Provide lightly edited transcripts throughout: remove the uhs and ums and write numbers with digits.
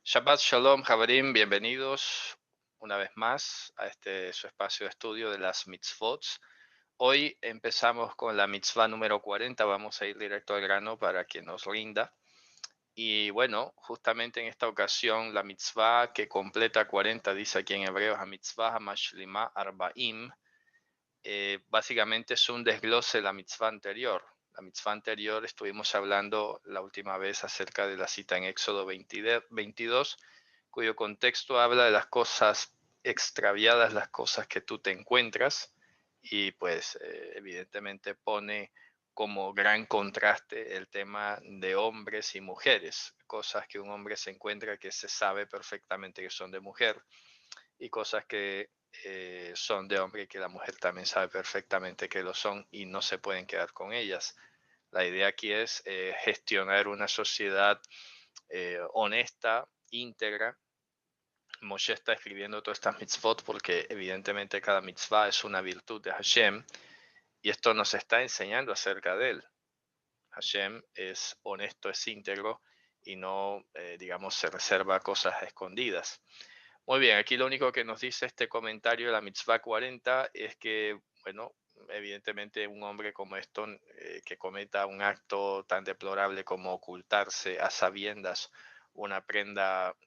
Shabbat Shalom, Javerim, bienvenidos una vez más a este su espacio de estudio de las mitzvot. Hoy empezamos con la mitzvah número 40, vamos a ir directo al grano para que nos rinda. Y bueno, justamente en esta ocasión la mitzvah que completa 40, dice aquí en hebreo, la mitzvah Hamashlima Arbaim, básicamente es un desglose de la mitzvah anterior. La mitzvah anterior estuvimos hablando la última vez acerca de la cita en Éxodo 22, cuyo contexto habla de las cosas extraviadas, las cosas que tú te encuentras, y pues evidentemente pone como gran contraste el tema de hombres y mujeres, cosas que un hombre se encuentra que se sabe perfectamente que son de mujer y cosas que son de hombre y que la mujer también sabe perfectamente que lo son y no se pueden quedar con ellas. La idea aquí es gestionar una sociedad honesta, íntegra. Moshe está escribiendo todas estas mitzvot porque evidentemente cada mitzvah es una virtud de Hashem y esto nos está enseñando acerca de él. Hashem es honesto, es íntegro y no, digamos, se reserva cosas escondidas. Muy bien, aquí lo único que nos dice este comentario de la mitzvah 40 es que, bueno, evidentemente un hombre como esto, que cometa un acto tan deplorable como ocultarse a sabiendas una prenda,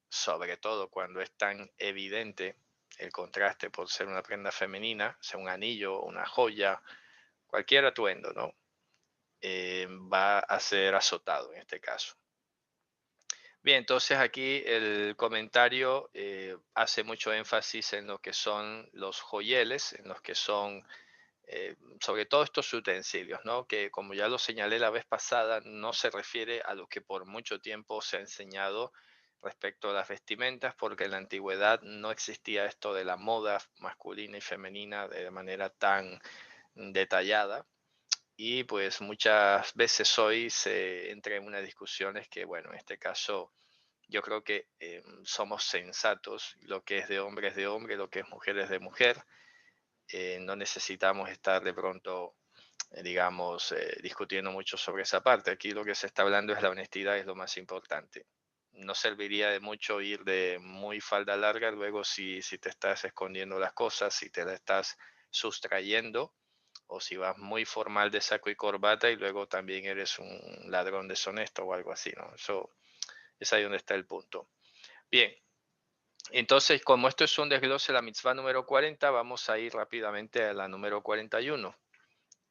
sobre todo cuando es tan evidente el contraste por ser una prenda femenina, sea un anillo, una joya, cualquier atuendo, ¿no? Va a ser azotado en este caso. Bien, entonces aquí el comentario hace mucho énfasis en lo que son los joyeles, en los que son sobre todo estos utensilios, ¿no? Que como ya lo señalé la vez pasada, no se refiere a lo que por mucho tiempo se ha enseñado respecto a las vestimentas, porque en la antigüedad no existía esto de la moda masculina y femenina de manera tan detallada. Y pues muchas veces hoy se entra en unas discusiones que, bueno, en este caso yo creo que somos sensatos, lo que es de hombre es de hombre, lo que es mujer es de mujer. No necesitamos estar de pronto, digamos, discutiendo mucho sobre esa parte. Aquí lo que se está hablando es la honestidad, es lo más importante. No serviría de mucho ir de muy falda larga, luego si te estás escondiendo las cosas, si te las estás sustrayendo, o si vas muy formal de saco y corbata y luego también eres un ladrón deshonesto o algo así, ¿no? Eso es ahí donde está el punto. Bien, entonces, como esto es un desglose de la mitzvah número 40, vamos a ir rápidamente a la número 41,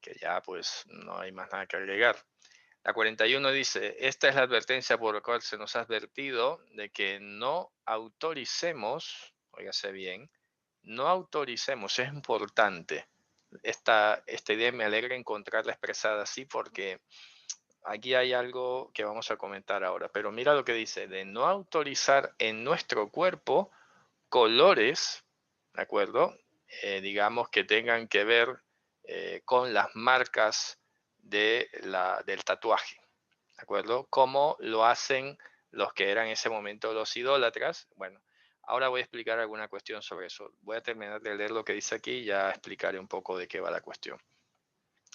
que ya pues no hay más nada que agregar. La 41 dice, esta es la advertencia por la cual se nos ha advertido de que no autoricemos, óigase bien, no autoricemos, es importante. Esta idea me alegra encontrarla expresada así porque aquí hay algo que vamos a comentar ahora, pero mira lo que dice, de no autorizar en nuestro cuerpo colores, ¿de acuerdo? Digamos que tengan que ver con las marcas del tatuaje, ¿de acuerdo? Como lo hacen los que eran en ese momento los idólatras. Bueno, ahora voy a explicar alguna cuestión sobre eso. Voy a terminar de leer lo que dice aquí y ya explicaré un poco de qué va la cuestión.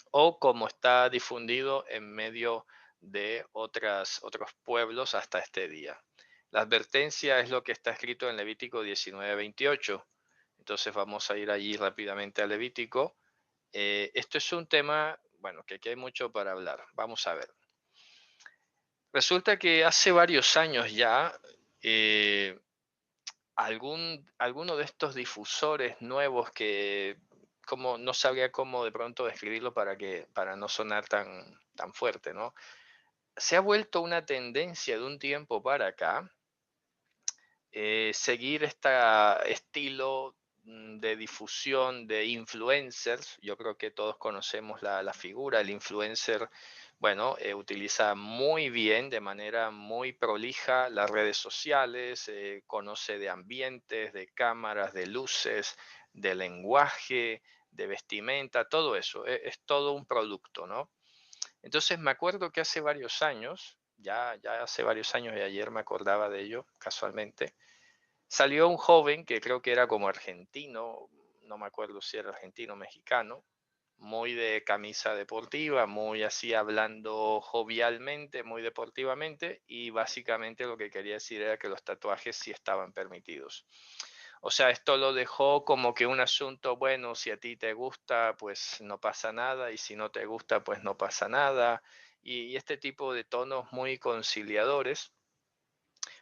O como está difundido en medio de otros pueblos hasta este día. La advertencia es lo que está escrito en Levítico 19:28. Entonces vamos a ir allí rápidamente a Levítico. Esto es un tema, bueno, que aquí hay mucho para hablar. Vamos a ver. Resulta que hace varios años ya, eh, alguno de estos difusores nuevos que como no sabría cómo de pronto describirlo para no sonar tan fuerte, ¿no? Se ha vuelto una tendencia de un tiempo para acá seguir este estilo de difusión de influencers. Yo creo que todos conocemos la figura, el influencer, bueno, utiliza muy bien, de manera muy prolija las redes sociales, conoce de ambientes, de cámaras, de luces, de lenguaje, de vestimenta, todo eso. Es todo un producto, ¿no? Entonces me acuerdo que hace varios años, ya hace varios años y ayer me acordaba de ello casualmente, salió un joven que creo que era como argentino, no me acuerdo si era argentino o mexicano, muy de camisa deportiva, muy así hablando jovialmente, muy deportivamente, y básicamente lo que quería decir era que los tatuajes sí estaban permitidos. O sea, esto lo dejó como que un asunto, bueno, si a ti te gusta, pues no pasa nada, y si no te gusta, pues no pasa nada. Y este tipo de tonos muy conciliadores,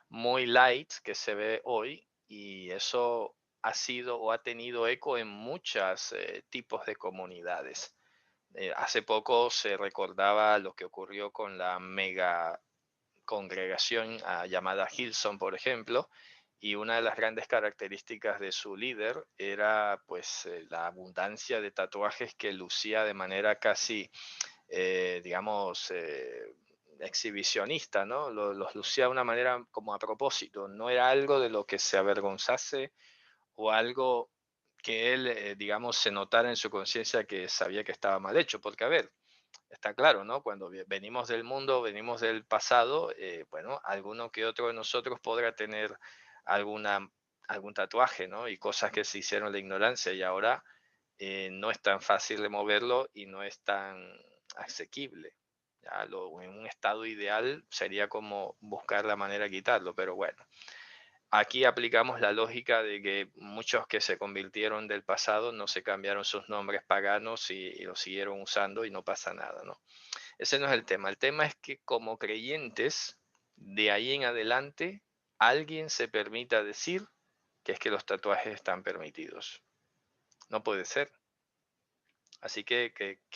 muy light que se ve hoy, y eso ha sido o ha tenido eco en muchos tipos de comunidades. Hace poco se recordaba lo que ocurrió con la mega congregación llamada Hillsong, por ejemplo, y una de las grandes características de su líder era pues la abundancia de tatuajes que lucía de manera casi, digamos, exhibicionista, ¿no? Los lucía de una manera como a propósito, no era algo de lo que se avergonzase o algo que él, digamos, se notara en su conciencia que sabía que estaba mal hecho, porque a ver, está claro, ¿no? Cuando venimos del mundo, venimos del pasado, bueno, alguno que otro de nosotros podrá tener alguna, algún tatuaje, ¿no? Y cosas que se hicieron en la ignorancia y ahora no es tan fácil de moverlo y no es tan asequible. Ya, en un estado ideal sería como buscar la manera de quitarlo, pero bueno. Aquí aplicamos la lógica de que muchos que se convirtieron del pasado no se cambiaron sus nombres paganos y lo siguieron usando y no pasa nada, ¿no? Ese no es el tema. El tema es que como creyentes, de ahí en adelante, alguien se permita decir que es que los tatuajes están permitidos. No puede ser. Así que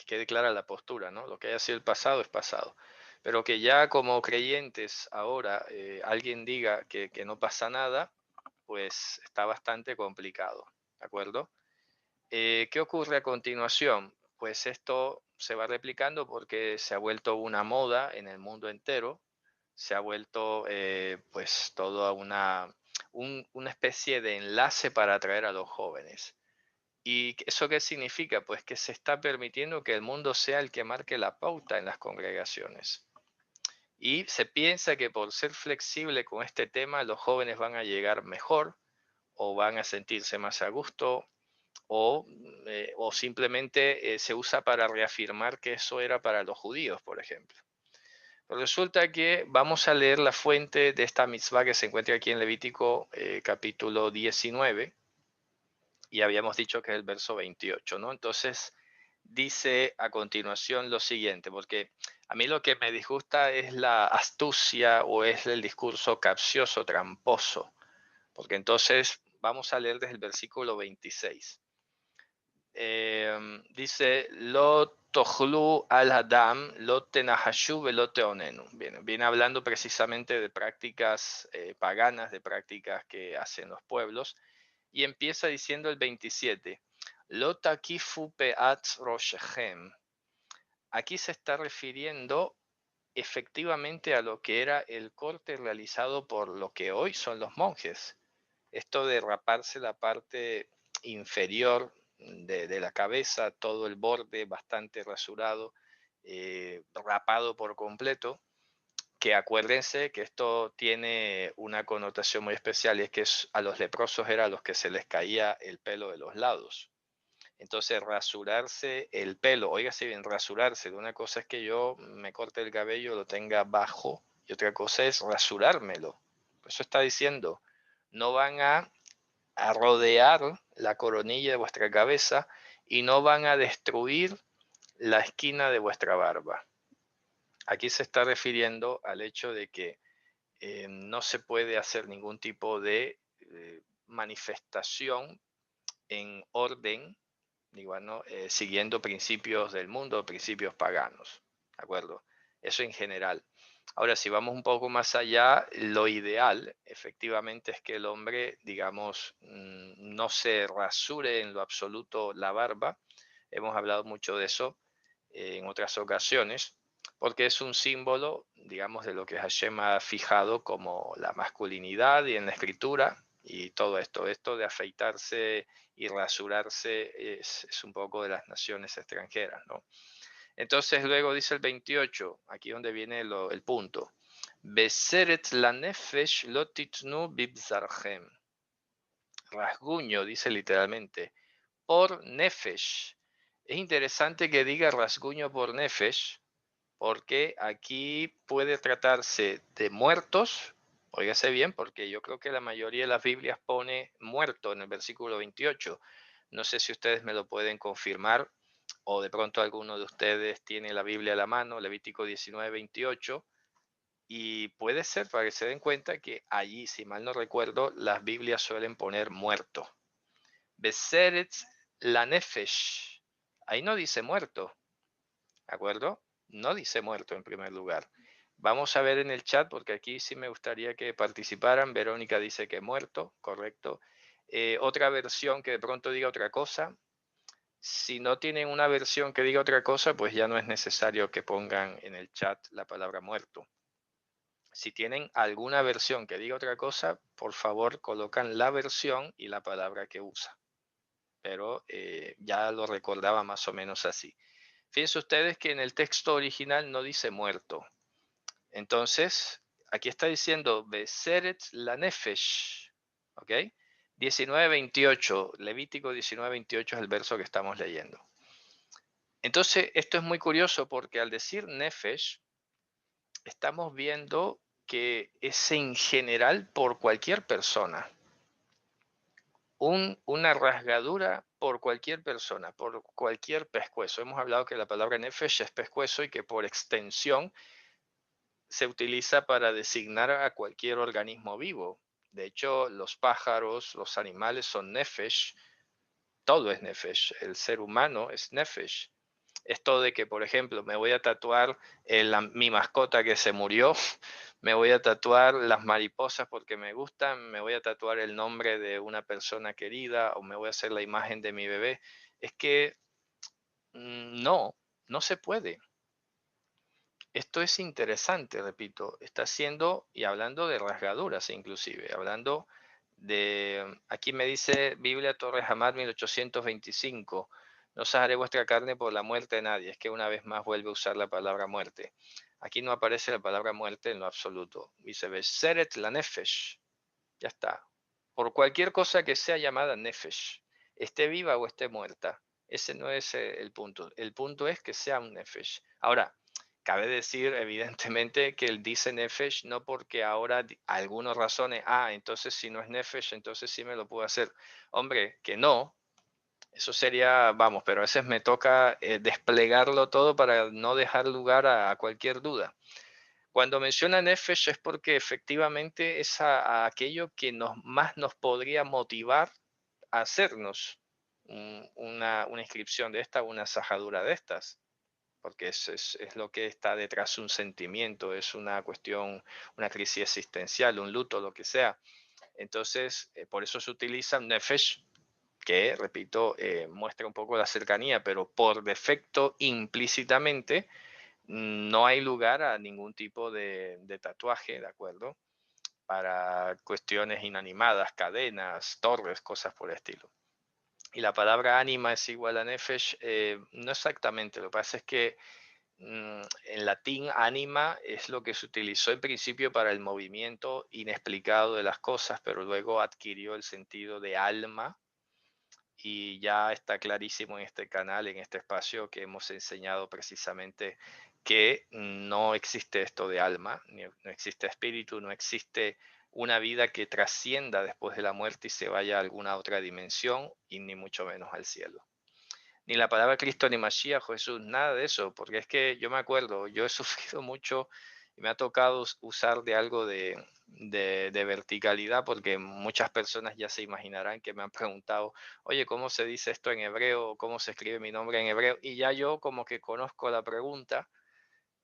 quede clara la postura, ¿no? Lo que haya sido el pasado es pasado. Pero que ya como creyentes ahora alguien diga que no pasa nada, pues está bastante complicado, ¿de acuerdo? ¿Qué ocurre a continuación? Pues esto se va replicando porque se ha vuelto una moda en el mundo entero, se ha vuelto pues toda una especie de enlace para atraer a los jóvenes. ¿Y eso qué significa? Pues que se está permitiendo que el mundo sea el que marque la pauta en las congregaciones. Y se piensa que por ser flexible con este tema, los jóvenes van a llegar mejor o van a sentirse más a gusto o simplemente se usa para reafirmar que eso era para los judíos, por ejemplo. Pero resulta que vamos a leer la fuente de esta mitzvah que se encuentra aquí en Levítico capítulo 19 y habíamos dicho que es el verso 28, ¿no? Entonces dice a continuación lo siguiente, porque a mí lo que me disgusta es la astucia o es el discurso capcioso, tramposo, porque entonces vamos a leer desde el versículo 26. Dice, lo tohlu al adam, lo tenahashu velo teonenu. Viene hablando precisamente de prácticas paganas, de prácticas que hacen los pueblos, y empieza diciendo el 27, lo takifu peat roshechem. Aquí se está refiriendo efectivamente a lo que era el corte realizado por lo que hoy son los monjes. Esto de raparse la parte inferior de la cabeza, todo el borde bastante rasurado, rapado por completo, que acuérdense que esto tiene una connotación muy especial y es que a los leprosos era a los que se les caía el pelo de los lados. Entonces, rasurarse el pelo, oígase bien, rasurarse, de una cosa es que yo me corte el cabello, lo tenga bajo, y otra cosa es rasurármelo. Por eso está diciendo, no van a rodear la coronilla de vuestra cabeza y no van a destruir la esquina de vuestra barba. Aquí se está refiriendo al hecho de que no se puede hacer ningún tipo de manifestación en orden, digo, ¿no? Siguiendo principios del mundo, principios paganos, ¿de acuerdo? Eso en general. Ahora, si vamos un poco más allá, lo ideal efectivamente es que el hombre, digamos, no se rasure en lo absoluto la barba. Hemos hablado mucho de eso en otras ocasiones, porque es un símbolo, digamos, de lo que Hashem ha fijado como la masculinidad y en la escritura y todo esto. Esto de afeitarse y rasurarse es un poco de las naciones extranjeras, ¿no? Entonces luego dice el 28, aquí donde viene el punto. Beseret la nefesh lo titnu bibzarchem. Rasguño, dice literalmente, por nefesh. Es interesante que diga rasguño por nefesh, porque aquí puede tratarse de muertos, óigase bien, porque yo creo que la mayoría de las Biblias pone muerto en el versículo 28. No sé si ustedes me lo pueden confirmar o de pronto alguno de ustedes tiene la Biblia a la mano, Levítico 19, 28, y puede ser para que se den cuenta que allí, si mal no recuerdo, las Biblias suelen poner muerto. Beseretz la nefesh. Ahí no dice muerto, ¿de acuerdo? No dice muerto en primer lugar. Vamos a ver en el chat, porque aquí sí me gustaría que participaran. Verónica dice que muerto, correcto. Otra versión que de pronto diga otra cosa. Si no tienen una versión que diga otra cosa, pues ya no es necesario que pongan en el chat la palabra muerto. Si tienen alguna versión que diga otra cosa, por favor colocan la versión y la palabra que usa. Pero ya lo recordaba más o menos así. Fíjense ustedes que en el texto original no dice muerto. Entonces, aquí está diciendo Beseret la nefesh. ¿Ok? 19:28, Levítico 19:28 es el verso que estamos leyendo. Entonces, esto es muy curioso porque al decir nefesh, estamos viendo que es en general por cualquier persona. Una rasgadura por cualquier persona, por cualquier pescuezo. Hemos hablado que la palabra nefesh es pescuezo y que por extensión se utiliza para designar a cualquier organismo vivo. De hecho, los pájaros, los animales son nefesh, todo es nefesh, el ser humano es nefesh. Esto de que, por ejemplo, me voy a tatuar mi mascota que se murió, me voy a tatuar las mariposas porque me gustan, me voy a tatuar el nombre de una persona querida o me voy a hacer la imagen de mi bebé. Es que no, no se puede. Esto es interesante, repito, está haciendo y hablando de rasgaduras inclusive, hablando de, aquí me dice Biblia Torres Hamad 1825, no sajaré vuestra carne por la muerte de nadie, es que una vez más vuelve a usar la palabra muerte. Aquí no aparece la palabra muerte en lo absoluto. Dice, Beseret la nefesh, ya está. Por cualquier cosa que sea llamada nefesh, esté viva o esté muerta. Ese no es el punto. El punto es que sea un nefesh. Ahora, cabe decir evidentemente que él dice nefesh no porque ahora algunos razones, entonces si no es nefesh, entonces sí me lo puedo hacer. Hombre, que no. Eso sería, vamos, pero a veces me toca desplegarlo todo para no dejar lugar a cualquier duda. Cuando menciona Nefesh es porque efectivamente es a aquello que más nos podría motivar a hacernos una inscripción de esta, una sajadura de estas, porque es lo que está detrás de un sentimiento, es una cuestión, una crisis existencial, un luto, lo que sea. Entonces, por eso se utiliza Nefesh, que, repito, muestra un poco la cercanía, pero por defecto, implícitamente, no hay lugar a ningún tipo de tatuaje, ¿de acuerdo? Para cuestiones inanimadas, cadenas, torres, cosas por el estilo. Y la palabra ánima es igual a nefesh, no exactamente, lo que pasa es que en latín ánima es lo que se utilizó en principio para el movimiento inexplicado de las cosas, pero luego adquirió el sentido de alma y ya está clarísimo en este canal, en este espacio, que hemos enseñado precisamente que no existe esto de alma, no existe espíritu, no existe una vida que trascienda después de la muerte y se vaya a alguna otra dimensión y ni mucho menos al cielo. Ni la palabra Cristo ni Mashiach o Jesús, nada de eso, porque es que yo me acuerdo, yo he sufrido mucho y me ha tocado usar de algo de verticalidad, porque muchas personas ya se imaginarán que me han preguntado, oye, ¿cómo se dice esto en hebreo? ¿Cómo se escribe mi nombre en hebreo? Y ya yo como que conozco la pregunta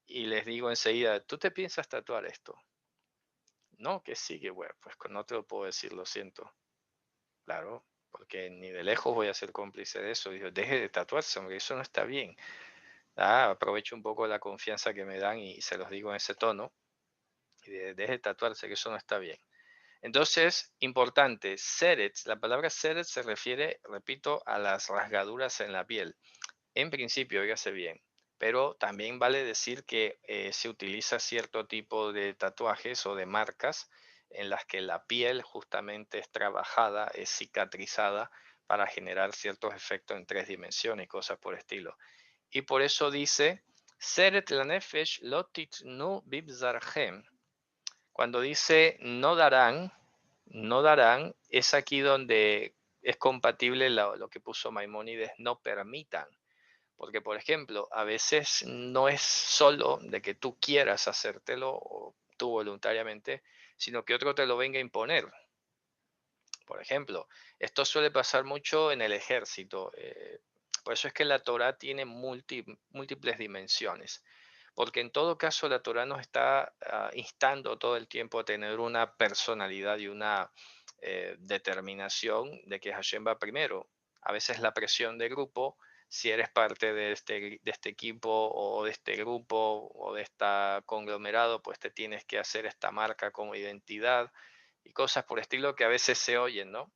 y les digo enseguida, ¿tú te piensas tatuar esto? No, que sí, que bueno, pues no te lo puedo decir, lo siento. Claro, porque ni de lejos voy a ser cómplice de eso. Digo, deje de tatuarse, hombre, eso no está bien. Aprovecho un poco la confianza que me dan y se los digo en ese tono. Y deje de tatuarse, que eso no está bien. Entonces, importante, serets, la palabra seret se refiere, repito, a las rasgaduras en la piel. En principio, óigase bien, pero también vale decir que se utiliza cierto tipo de tatuajes o de marcas en las que la piel justamente es trabajada, es cicatrizada para generar ciertos efectos en 3 dimensiones y cosas por estilo. Y por eso dice, Seret lanefesh lo titnu bibzarhem. Cuando dice no darán, no darán, es aquí donde es compatible lo que puso Maimónides, no permitan. Porque, por ejemplo, a veces no es solo de que tú quieras hacértelo o tú voluntariamente, sino que otro te lo venga a imponer. Por ejemplo, esto suele pasar mucho en el ejército. Por eso es que la Torah tiene múltiples dimensiones. Porque en todo caso la Torah nos está instando todo el tiempo a tener una personalidad y una determinación de que Hashem va primero. A veces la presión de grupo, si eres parte de este equipo o de este grupo o de este conglomerado, pues te tienes que hacer esta marca como identidad y cosas por estilo que a veces se oyen, ¿no?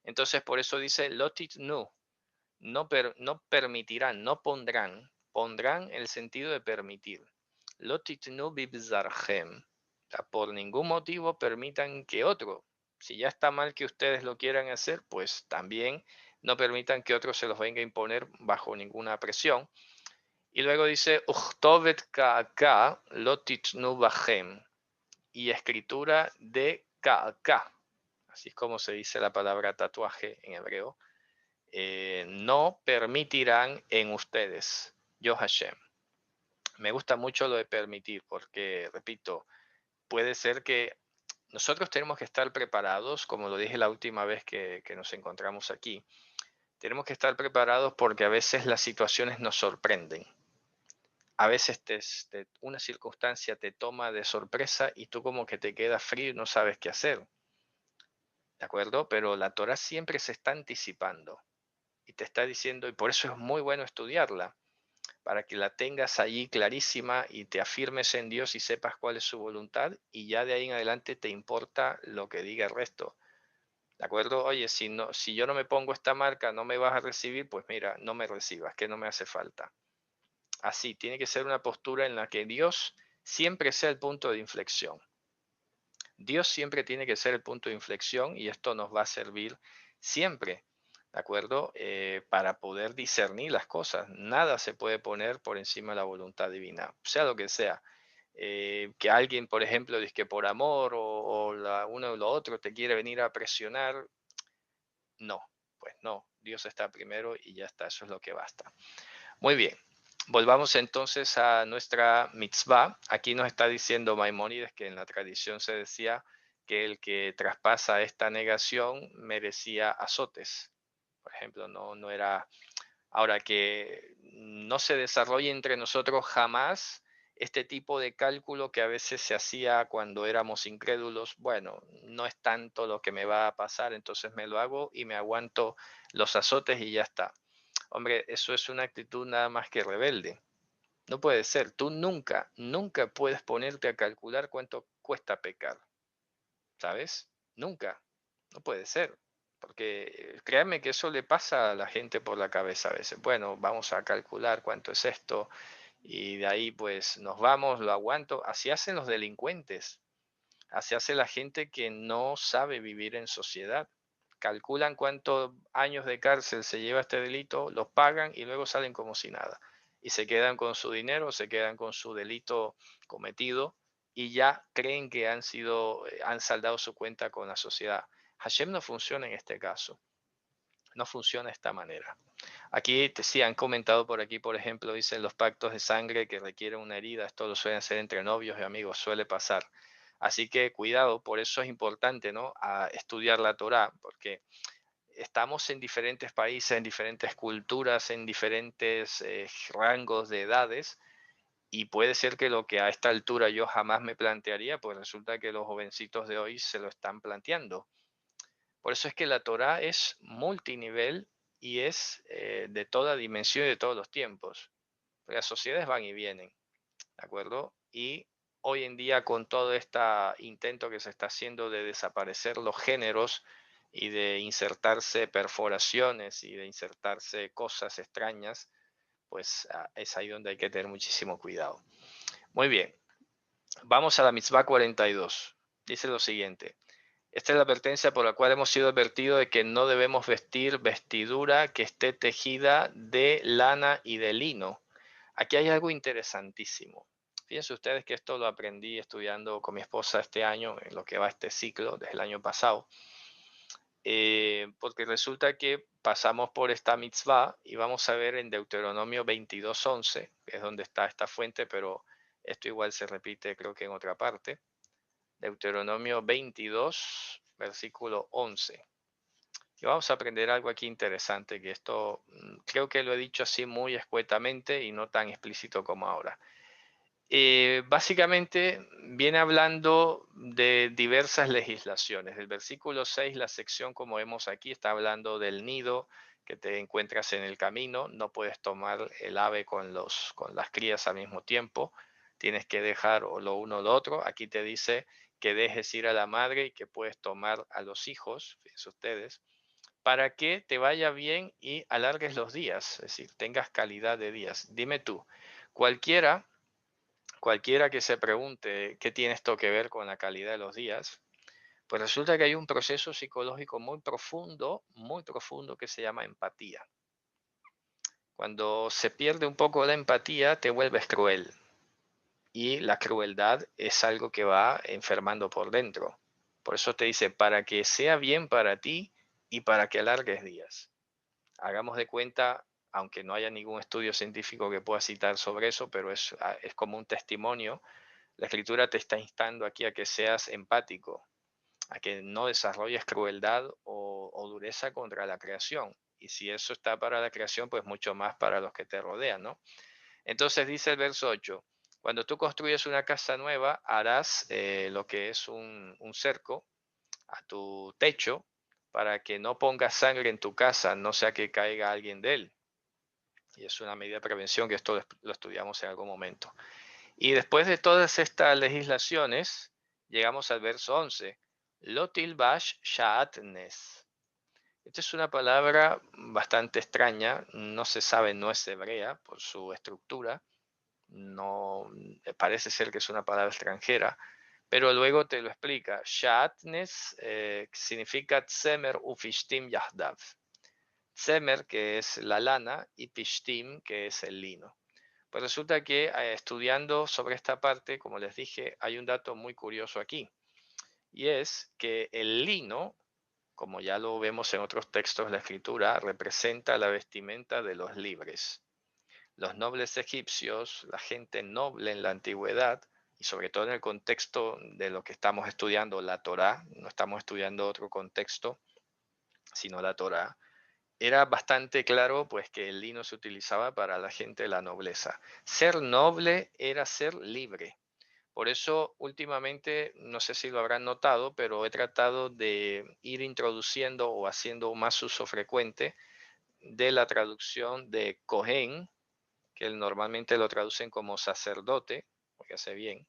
Entonces por eso dice Lotit nu, no permitirán, no pondrán, pondrán el sentido de permitir. Lotit nu bibzarhem. Por ningún motivo permitan que otro, si ya está mal que ustedes lo quieran hacer, pues también no permitan que otro se los venga a imponer bajo ninguna presión. Y luego dice, Uchtovet ka'aka lotit nu bahem. Y escritura de ka'aka. Así es como se dice la palabra tatuaje en hebreo. No permitirán en ustedes. Yo Hashem. Me gusta mucho lo de permitir porque, repito, puede ser que nosotros tenemos que estar preparados, como lo dije la última vez que nos encontramos aquí. Tenemos que estar preparados porque a veces las situaciones nos sorprenden. A veces una circunstancia te toma de sorpresa y tú como que te quedas frío y no sabes qué hacer. ¿De acuerdo? Pero la Torah siempre se está anticipando y te está diciendo, y por eso es muy bueno estudiarla, para que la tengas allí clarísima y te afirmes en Dios y sepas cuál es su voluntad y ya de ahí en adelante te importa lo que diga el resto. ¿De acuerdo? Oye, si yo no me pongo esta marca, no me vas a recibir, pues mira, no me recibas, que no me hace falta. Así, tiene que ser una postura en la que Dios siempre sea el punto de inflexión. Dios siempre tiene que ser el punto de inflexión y esto nos va a servir siempre, ¿de acuerdo? Para poder discernir las cosas. Nada se puede poner por encima de la voluntad divina, sea lo que sea. Que alguien, por ejemplo, dice que por amor uno o lo otro te quiere venir a presionar, no, pues no, Dios está primero y ya está, eso es lo que basta. Muy bien, volvamos entonces a nuestra mitzvah. Aquí nos está diciendo Maimónides que en la tradición se decía que el que traspasa esta negación merecía azotes. Por ejemplo, no era... Ahora que no se desarrolle entre nosotros jamás este tipo de cálculo que a veces se hacía cuando éramos incrédulos. Bueno, no es tanto lo que me va a pasar, entonces me lo hago y me aguanto los azotes y ya está. Hombre, eso es una actitud nada más que rebelde. No puede ser. Tú nunca puedes ponerte a calcular cuánto cuesta pecar. ¿Sabes? Nunca. No puede ser. Porque créanme que eso le pasa a la gente por la cabeza a veces. Bueno, vamos a calcular cuánto es esto y de ahí pues nos vamos, lo aguanto. Así hacen los delincuentes. Así hace la gente que no sabe vivir en sociedad. Calculan cuántos años de cárcel se lleva este delito, los pagan y luego salen como si nada. Y se quedan con su dinero, se quedan con su delito cometido y ya creen que han saldado su cuenta con la sociedad. Hashem no funciona en este caso. No funciona de esta manera. Aquí sí han comentado por aquí, por ejemplo, dicen los pactos de sangre que requieren una herida. Esto lo suelen hacer entre novios y amigos, suele pasar. Así que cuidado, por eso es importante, ¿no? A estudiar la Torá, porque estamos en diferentes países, en diferentes culturas, en diferentes rangos de edades, y puede ser que lo que a esta altura yo jamás me plantearía, pues resulta que los jovencitos de hoy se lo están planteando. Por eso es que la Torá es multinivel y es de toda dimensión y de todos los tiempos. Las sociedades van y vienen, ¿de acuerdo? Y hoy en día con todo este intento que se está haciendo de desaparecer los géneros y de insertarse perforaciones y de insertarse cosas extrañas, pues es ahí donde hay que tener muchísimo cuidado. Muy bien, vamos a la mitzvah 42. Dice lo siguiente. Esta es la advertencia por la cual hemos sido advertidos de que no debemos vestir vestidura que esté tejida de lana y de lino. Aquí hay algo interesantísimo. Fíjense ustedes que esto lo aprendí estudiando con mi esposa este año, en lo que va este ciclo, desde el año pasado. Porque resulta que pasamos por esta mitzvah y vamos a ver en Deuteronomio 22:11, que es donde está esta fuente, pero esto igual se repite creo que en otra parte. Deuteronomio 22, versículo 11. Y vamos a aprender algo aquí interesante, que esto creo que lo he dicho así muy escuetamente y no tan explícito como ahora. Básicamente viene hablando de diversas legislaciones. El versículo 6, la sección como vemos aquí, está hablando del nido que te encuentras en el camino. No puedes tomar el ave con las crías al mismo tiempo. Tienes que dejar o lo uno o lo otro. Aquí te dice que dejes ir a la madre y que puedes tomar a los hijos, fíjense ustedes, para que te vaya bien y alargues los días, es decir, tengas calidad de días. Dime tú, cualquiera que se pregunte qué tiene esto que ver con la calidad de los días, pues resulta que hay un proceso psicológico muy profundo que se llama empatía. Cuando se pierde un poco la empatía, te vuelves cruel. Y la crueldad es algo que va enfermando por dentro. Por eso te dice, para que sea bien para ti y para que alargues días. Hagamos de cuenta, aunque no haya ningún estudio científico que pueda citar sobre eso, pero es como un testimonio. La escritura te está instando aquí a que seas empático, a que no desarrolles crueldad o dureza contra la creación. Y si eso está para la creación, pues mucho más para los que te rodean, ¿no? Entonces dice el verso 8, cuando tú construyes una casa nueva, harás lo que es un cerco a tu techo para que no pongas sangre en tu casa, no sea que caiga alguien de él. Y es una medida de prevención que esto lo estudiamos en algún momento. Y después de todas estas legislaciones, llegamos al verso 11. Lotil bash shaatnes. Esta es una palabra bastante extraña, no se sabe, no es hebrea por su estructura, no parece ser que es una palabra extranjera, pero luego te lo explica. Shaatnes significa tzemer ufishtim yahdav. Tzemer, que es la lana, y pishtim, que es el lino. Pues resulta que estudiando sobre esta parte, como les dije, hay un dato muy curioso aquí, y es que el lino, como ya lo vemos en otros textos de la escritura, representa la vestimenta de los libres. Los nobles egipcios, la gente noble en la antigüedad, y sobre todo en el contexto de lo que estamos estudiando, la Torá, no estamos estudiando otro contexto, sino la Torá, era bastante claro pues que el lino se utilizaba para la gente de la nobleza. Ser noble era ser libre. Por eso últimamente, no sé si lo habrán notado, pero he tratado de ir introduciendo o haciendo más uso frecuente de la traducción de Cohen, que normalmente lo traducen como sacerdote, porque hace bien.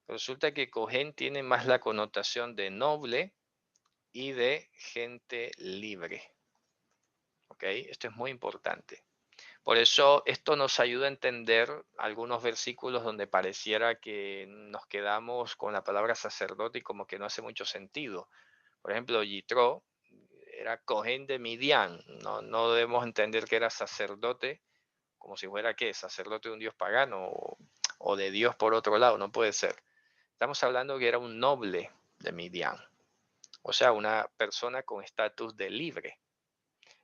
Resulta que Cohen tiene más la connotación de noble y de gente libre. ¿Ok? Esto es muy importante. Por eso esto nos ayuda a entender algunos versículos donde pareciera que nos quedamos con la palabra sacerdote y como que no hace mucho sentido. Por ejemplo, Yitro era Cohen de Midian. No debemos entender que era sacerdote como si fuera ¿qué? Sacerdote de un dios pagano o de Dios por otro lado. No puede ser. Estamos hablando que era un noble de Midian. O sea, una persona con estatus de libre.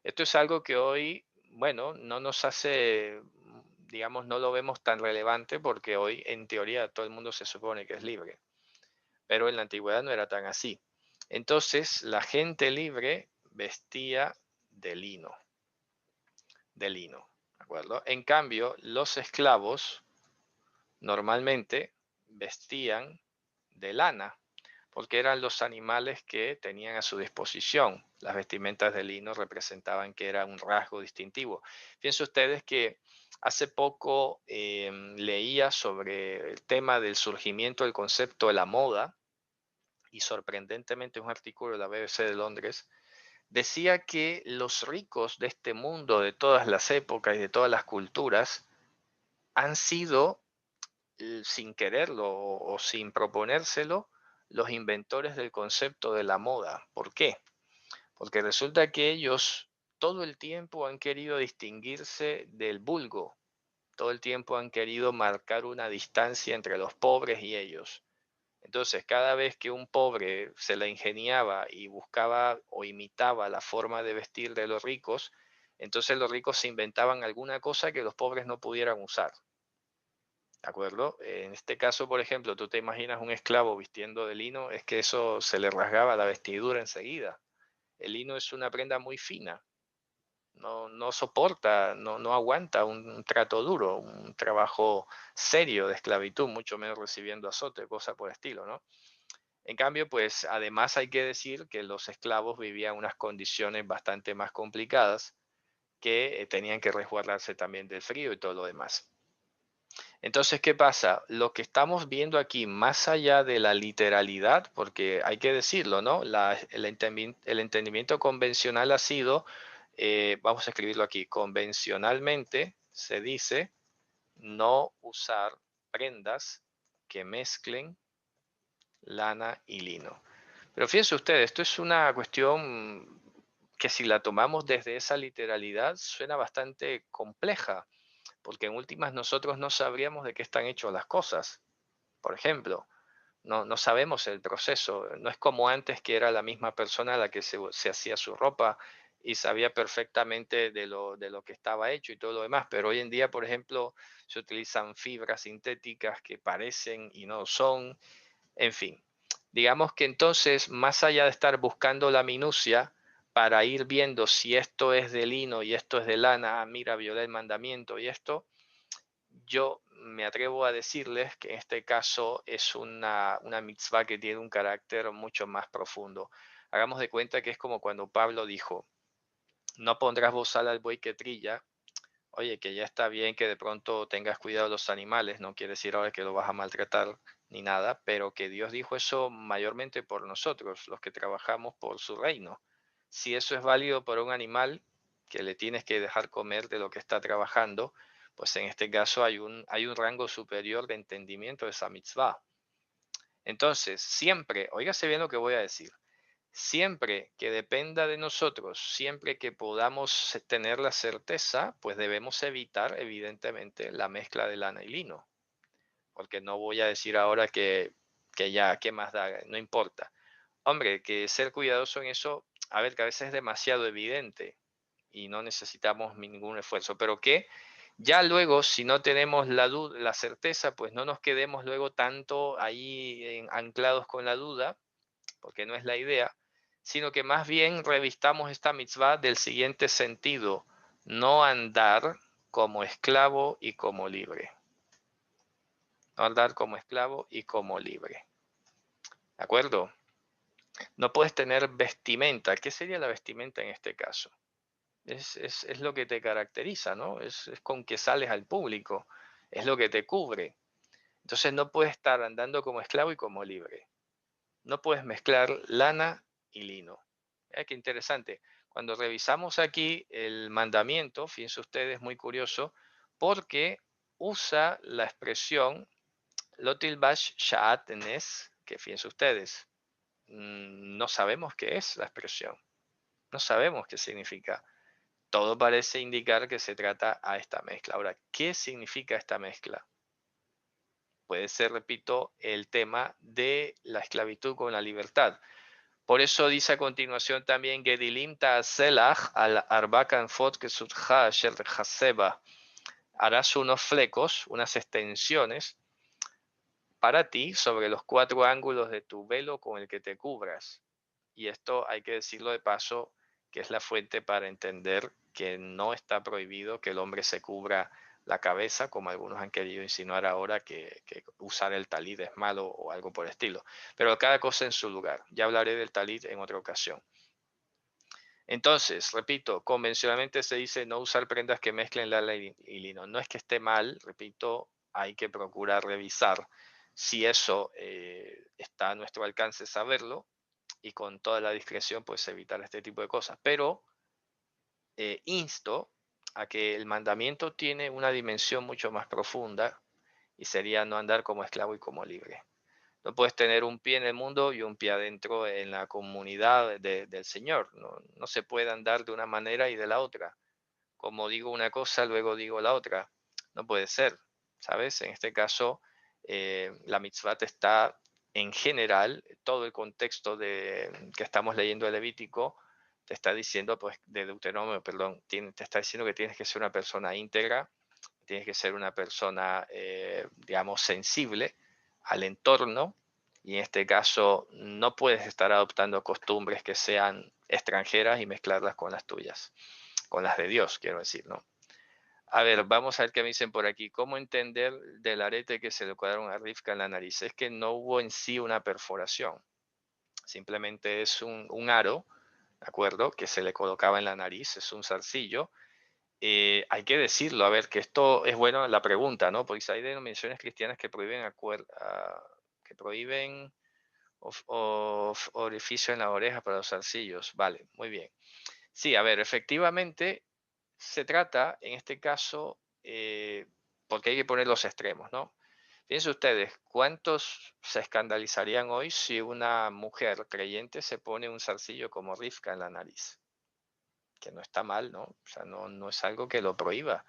Esto es algo que hoy, bueno, no nos hace, digamos, no lo vemos tan relevante porque hoy en teoría todo el mundo se supone que es libre, pero en la antigüedad no era tan así. Entonces la gente libre vestía de lino, ¿de acuerdo? En cambio, los esclavos normalmente vestían de lana, porque eran los animales que tenían a su disposición. Las vestimentas de lino representaban que era un rasgo distintivo. Fíjense ustedes que hace poco leía sobre el tema del surgimiento del concepto de la moda y sorprendentemente un artículo de la BBC de Londres decía que los ricos de este mundo, de todas las épocas y de todas las culturas, han sido sin quererlo o sin proponérselo, los inventores del concepto de la moda. ¿Por qué? Porque resulta que ellos todo el tiempo han querido distinguirse del vulgo, todo el tiempo han querido marcar una distancia entre los pobres y ellos. Entonces, cada vez que un pobre se la ingeniaba y buscaba o imitaba la forma de vestir de los ricos, entonces los ricos se inventaban alguna cosa que los pobres no pudieran usar. ¿De acuerdo? En este caso, por ejemplo, tú te imaginas un esclavo vistiendo de lino, es que eso se le rasgaba la vestidura enseguida. El lino es una prenda muy fina, no soporta, no aguanta un trato duro, un trabajo serio de esclavitud, mucho menos recibiendo azote, cosa por el estilo, ¿no? En cambio, pues además hay que decir que los esclavos vivían unas condiciones bastante más complicadas que tenían que resguardarse también del frío y todo lo demás. Entonces, ¿qué pasa? Lo que estamos viendo aquí, más allá de la literalidad, porque hay que decirlo, ¿no? El entendimiento convencional ha sido, vamos a escribirlo aquí, convencionalmente se dice no usar prendas que mezclen lana y lino. Pero fíjense ustedes, esto es una cuestión que si la tomamos desde esa literalidad suena bastante compleja, porque en últimas nosotros no sabríamos de qué están hechas las cosas. Por ejemplo, no sabemos el proceso, no es como antes que era la misma persona la que se hacía su ropa y sabía perfectamente de lo que estaba hecho y todo lo demás, pero hoy en día, por ejemplo, se utilizan fibras sintéticas que parecen y no son, en fin. Digamos que entonces, más allá de estar buscando la minucia para ir viendo si esto es de lino y esto es de lana, mira, violé el mandamiento y esto, yo me atrevo a decirles que en este caso es una mitzvah que tiene un carácter mucho más profundo. Hagamos de cuenta que es como cuando Pablo dijo, no pondrás bozal al buey que trilla. Oye, que ya está bien que de pronto tengas cuidado de los animales, no quiere decir ahora que lo vas a maltratar ni nada, pero que Dios dijo eso mayormente por nosotros, los que trabajamos por su reino. Si eso es válido para un animal que le tienes que dejar comer de lo que está trabajando, pues en este caso hay un rango superior de entendimiento de esa mitzvah. Entonces, siempre, óigase bien lo que voy a decir, siempre que dependa de nosotros, siempre que podamos tener la certeza, pues debemos evitar, evidentemente, la mezcla de lana y lino. Porque no voy a decir ahora que ya, ¿qué más da? No importa. Hombre, que ser cuidadoso en eso, a ver, que a veces es demasiado evidente y no necesitamos ningún esfuerzo, pero que ya luego, si no tenemos la duda, la certeza, pues no nos quedemos luego tanto ahí anclados con la duda, porque no es la idea, sino que más bien revistamos esta mitzvah del siguiente sentido, no andar como esclavo y como libre. No andar como esclavo y como libre. ¿De acuerdo? No puedes tener vestimenta. ¿Qué sería la vestimenta en este caso? Es lo que te caracteriza, ¿no? Es con que sales al público, es lo que te cubre. Entonces no puedes estar andando como esclavo y como libre. No puedes mezclar lana y lino. Qué interesante. Cuando revisamos aquí el mandamiento, fíjense ustedes, muy curioso, porque usa la expresión Lotil Bash Sha'at Nes, que fíjense ustedes, no sabemos qué es la expresión, no sabemos qué significa. Todo parece indicar que se trata a esta mezcla. Ahora, ¿qué significa esta mezcla? Puede ser, repito, el tema de la esclavitud con la libertad. Por eso dice a continuación también Gedilim ta'aselach al arbakan fot kesutja shel haseba. Harás unos flecos, unas extensiones para ti sobre los cuatro ángulos de tu velo con el que te cubras. Y esto hay que decirlo de paso, que es la fuente para entender que no está prohibido que el hombre se cubra la cabeza, como algunos han querido insinuar ahora que usar el talit es malo o algo por el estilo. Pero cada cosa en su lugar. Ya hablaré del talit en otra ocasión. Entonces, repito, convencionalmente se dice no usar prendas que mezclen lana y lino. No es que esté mal, repito, hay que procurar revisar si eso está a nuestro alcance saberlo y con toda la discreción pues evitar este tipo de cosas. Pero insto a que el mandamiento tiene una dimensión mucho más profunda y sería no andar como esclavo y como libre. No puedes tener un pie en el mundo y un pie adentro en la comunidad del Señor. No, no se puede andar de una manera y de la otra. Como digo una cosa, luego digo la otra. No puede ser, ¿sabes? En este caso, la mitzvah está en general, todo el contexto que estamos leyendo de Levítico, te está diciendo, pues, de Deuteronomio, perdón, te está diciendo que tienes que ser una persona íntegra, tienes que ser una persona, digamos, sensible al entorno, y en este caso no puedes estar adoptando costumbres que sean extranjeras y mezclarlas con las tuyas, con las de Dios, quiero decir, ¿no? A ver, vamos a ver qué me dicen por aquí. ¿Cómo entender del arete que se le cuadraron a Rivka en la nariz? Es que no hubo en sí una perforación, simplemente es un aro, ¿de acuerdo? Que se le colocaba en la nariz, es un zarcillo. Hay que decirlo, a ver, que esto es bueno la pregunta, ¿no? Porque hay denominaciones cristianas que prohíben, que prohíben orificio en la oreja para los zarcillos. Vale, muy bien. Sí, a ver, efectivamente se trata, en este caso, porque hay que poner los extremos, ¿no? Fíjense ustedes, ¿cuántos se escandalizarían hoy si una mujer creyente se pone un zarcillo como Rivka en la nariz? Que no está mal, ¿no? O sea, no es algo que lo prohíba.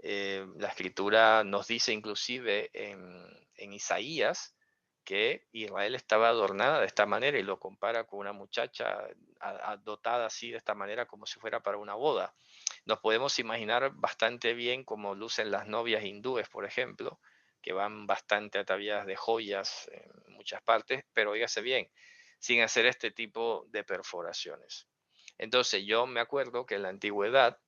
La escritura nos dice inclusive en Isaías que Israel estaba adornada de esta manera y lo compara con una muchacha dotada así de esta manera como si fuera para una boda. Nos podemos imaginar bastante bien cómo lucen las novias hindúes, por ejemplo, que van bastante ataviadas de joyas en muchas partes, pero oígase bien, sin hacer este tipo de perforaciones. Entonces yo me acuerdo que en la antigüedad,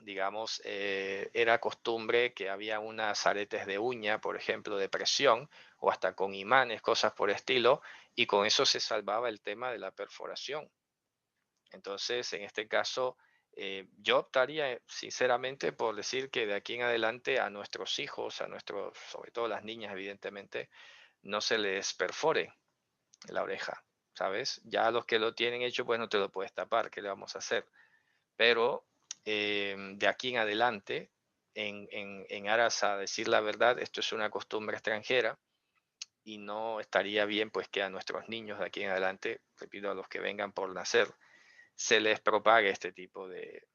digamos, era costumbre que había unas aretes de uña, por ejemplo, de presión, o hasta con imanes, cosas por estilo, y con eso se salvaba el tema de la perforación. Entonces, en este caso, yo optaría sinceramente por decir que de aquí en adelante a nuestros hijos, a nuestros, sobre todo las niñas, evidentemente, no se les perfore la oreja, ¿sabes? Ya los que lo tienen hecho, pues no te lo puedes tapar, ¿qué le vamos a hacer? Pero de aquí en adelante, en aras a decir la verdad, esto es una costumbre extranjera y no estaría bien pues que a nuestros niños de aquí en adelante, repito, a los que vengan por nacer, se les propague este tipo de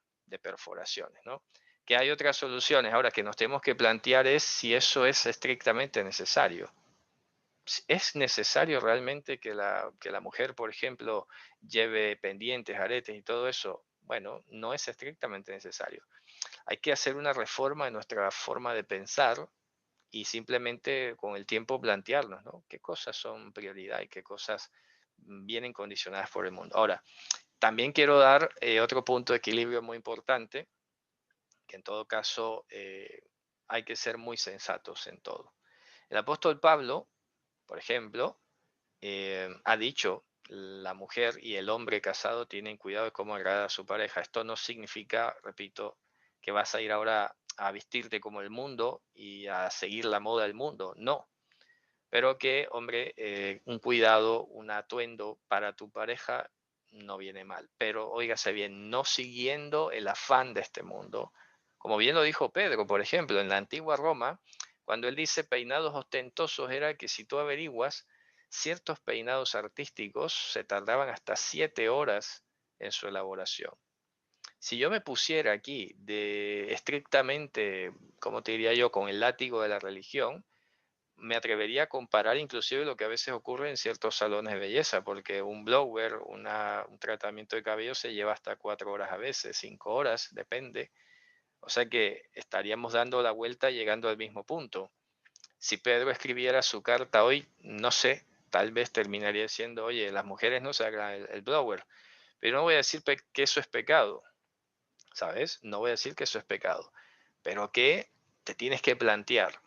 perforaciones, ¿no? Que hay otras soluciones. Ahora que nos tenemos que plantear es si eso es estrictamente necesario. ¿Es necesario realmente que la mujer, por ejemplo, lleve pendientes, aretes y todo eso? Bueno, no es estrictamente necesario. Hay que hacer una reforma en nuestra forma de pensar y simplemente con el tiempo plantearnos, ¿no? ¿Qué cosas son prioridad y qué cosas vienen condicionadas por el mundo? Ahora, también quiero dar otro punto de equilibrio muy importante, que en todo caso hay que ser muy sensatos en todo. El apóstol Pablo, por ejemplo, ha dicho, la mujer y el hombre casado tienen cuidado de cómo agradar a su pareja. Esto no significa, repito, que vas a ir ahora a vestirte como el mundo y a seguir la moda del mundo. No, pero que, hombre, un cuidado, un atuendo para tu pareja no viene mal. Pero óigase bien, no siguiendo el afán de este mundo. Como bien lo dijo Pedro, por ejemplo, en la antigua Roma, cuando él dice peinados ostentosos, era que si tú averiguas, ciertos peinados artísticos se tardaban hasta 7 horas en su elaboración. Si yo me pusiera aquí de estrictamente, como te diría yo, con el látigo de la religión, me atrevería a comparar inclusive lo que a veces ocurre en ciertos salones de belleza, porque un blower, un tratamiento de cabello se lleva hasta 4 horas a veces, 5 horas, depende. O sea que estaríamos dando la vuelta llegando al mismo punto. Si Pedro escribiera su carta hoy, no sé, tal vez terminaría diciendo, oye, las mujeres no se hagan el blower, pero no voy a decir que eso es pecado, ¿sabes? No voy a decir que eso es pecado, pero que te tienes que plantear,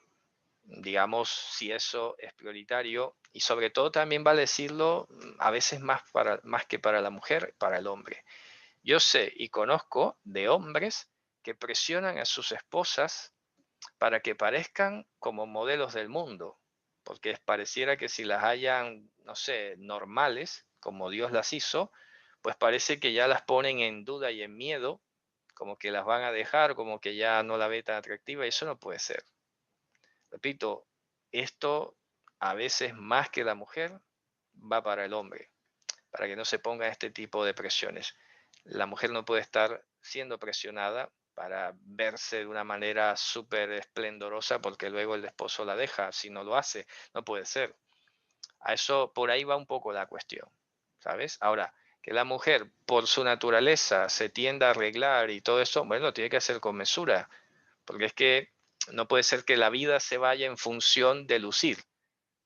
digamos, si eso es prioritario y sobre todo también vale decirlo a veces más que para la mujer, para el hombre. Yo sé y conozco de hombres que presionan a sus esposas para que parezcan como modelos del mundo, porque pareciera que si las hayan, no sé, normales, como Dios las hizo, pues parece que ya las ponen en duda y en miedo, como que las van a dejar, como que ya no la ve tan atractiva, y eso no puede ser. Repito, esto a veces más que la mujer, va para el hombre, para que no se ponga este tipo de presiones. La mujer no puede estar siendo presionada para verse de una manera súper esplendorosa porque luego el esposo la deja si no lo hace. No puede ser. A eso, por ahí va un poco la cuestión, ¿sabes? Ahora, que la mujer por su naturaleza se tienda a arreglar y todo eso, bueno, tiene que hacer con mesura, porque es que no puede ser que la vida se vaya en función de lucir,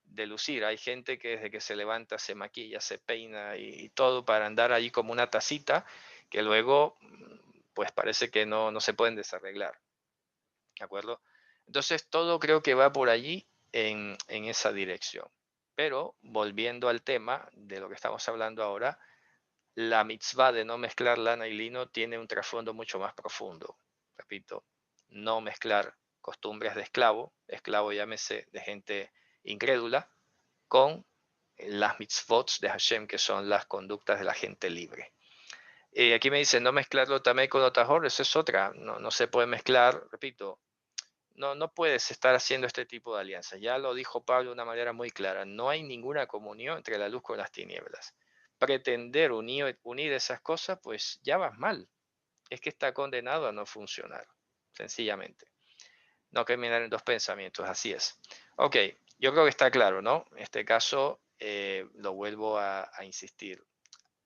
de lucir. Hay gente que desde que se levanta se maquilla, se peina y todo para andar allí como una tacita, que luego pues parece que no se pueden desarreglar, ¿de acuerdo? Entonces todo creo que va por allí en esa dirección. Pero volviendo al tema de lo que estamos hablando ahora, la mitzvah de no mezclar lana y lino tiene un trasfondo mucho más profundo. Repito, no mezclar costumbres de esclavo, esclavo llámese de gente incrédula, con las mitzvot de Hashem, que son las conductas de la gente libre. Aquí me dicen no mezclarlo también con otajor, eso es otra, no se puede mezclar, repito, no puedes estar haciendo este tipo de alianzas. Ya lo dijo Pablo de una manera muy clara, no hay ninguna comunión entre la luz con las tinieblas. Pretender unir esas cosas, pues ya vas mal. Es que está condenado a no funcionar, sencillamente. No caminar en dos pensamientos, así es. Ok, yo creo que está claro, ¿no? En este caso, lo vuelvo a insistir.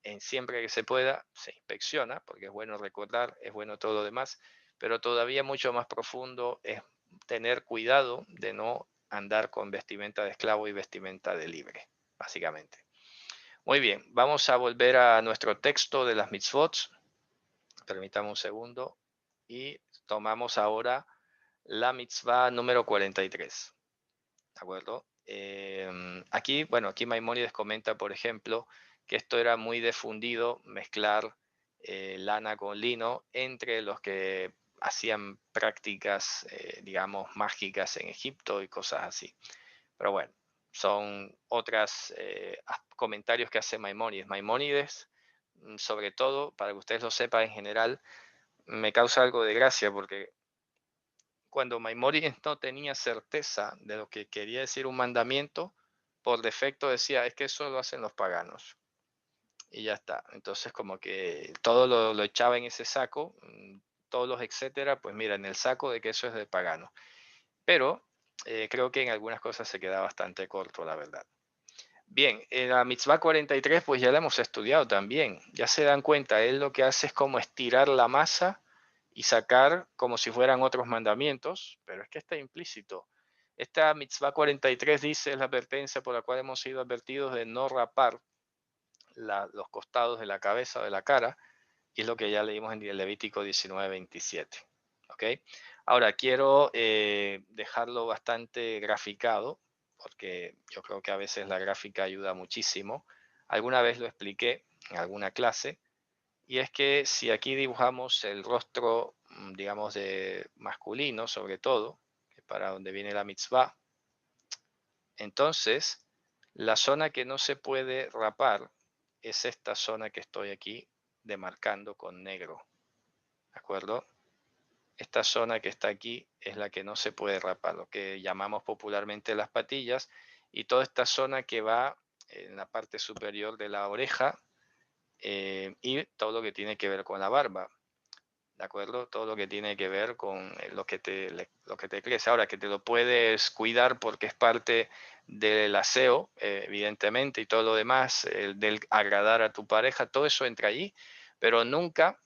En siempre que se pueda, se inspecciona, porque es bueno recordar, es bueno todo lo demás, pero todavía mucho más profundo es tener cuidado de no andar con vestimenta de esclavo y vestimenta de libre, básicamente. Muy bien, vamos a volver a nuestro texto de las mitzvot. Permítame un segundo. Y tomamos ahora la mitzvah número 43. ¿De acuerdo? Aquí, bueno, aquí Maimónides comenta, por ejemplo, que esto era muy difundido, mezclar lana con lino entre los que hacían prácticas, digamos, mágicas en Egipto y cosas así. Pero bueno, son otros comentarios que hace Maimónides. Maimónides, sobre todo, para que ustedes lo sepan en general, me causa algo de gracia porque cuando Maimónides no tenía certeza de lo que quería decir un mandamiento, por defecto decía, es que eso lo hacen los paganos. Y ya está. Entonces como que todo lo echaba en ese saco, todos los etcétera, pues mira, en el saco de que eso es de pagano. Pero creo que en algunas cosas se queda bastante corto, la verdad. Bien, en la mitzvah 43 pues ya la hemos estudiado también. Ya se dan cuenta, él lo que hace es como estirar la masa y sacar como si fueran otros mandamientos, pero es que está implícito. Esta mitzvah 43 dice, es la advertencia por la cual hemos sido advertidos de no rapar los costados de la cabeza o de la cara, y es lo que ya leímos en el Levítico 19:27. ¿Ok? Ahora, quiero dejarlo bastante graficado, porque yo creo que a veces la gráfica ayuda muchísimo. Alguna vez lo expliqué en alguna clase, y es que si aquí dibujamos el rostro, digamos, de masculino, sobre todo, que es para donde viene la mitzvah, entonces la zona que no se puede rapar es esta zona que estoy aquí demarcando con negro. ¿De acuerdo? Esta zona que está aquí es la que no se puede rapar, lo que llamamos popularmente las patillas, y toda esta zona que va en la parte superior de la oreja y todo lo que tiene que ver con la barba. ¿De acuerdo? Todo lo que tiene que ver con lo que te crece. Ahora, que te lo puedes cuidar porque es parte del aseo, evidentemente, y todo lo demás, el del agradar a tu pareja, todo eso entra allí, pero nunca,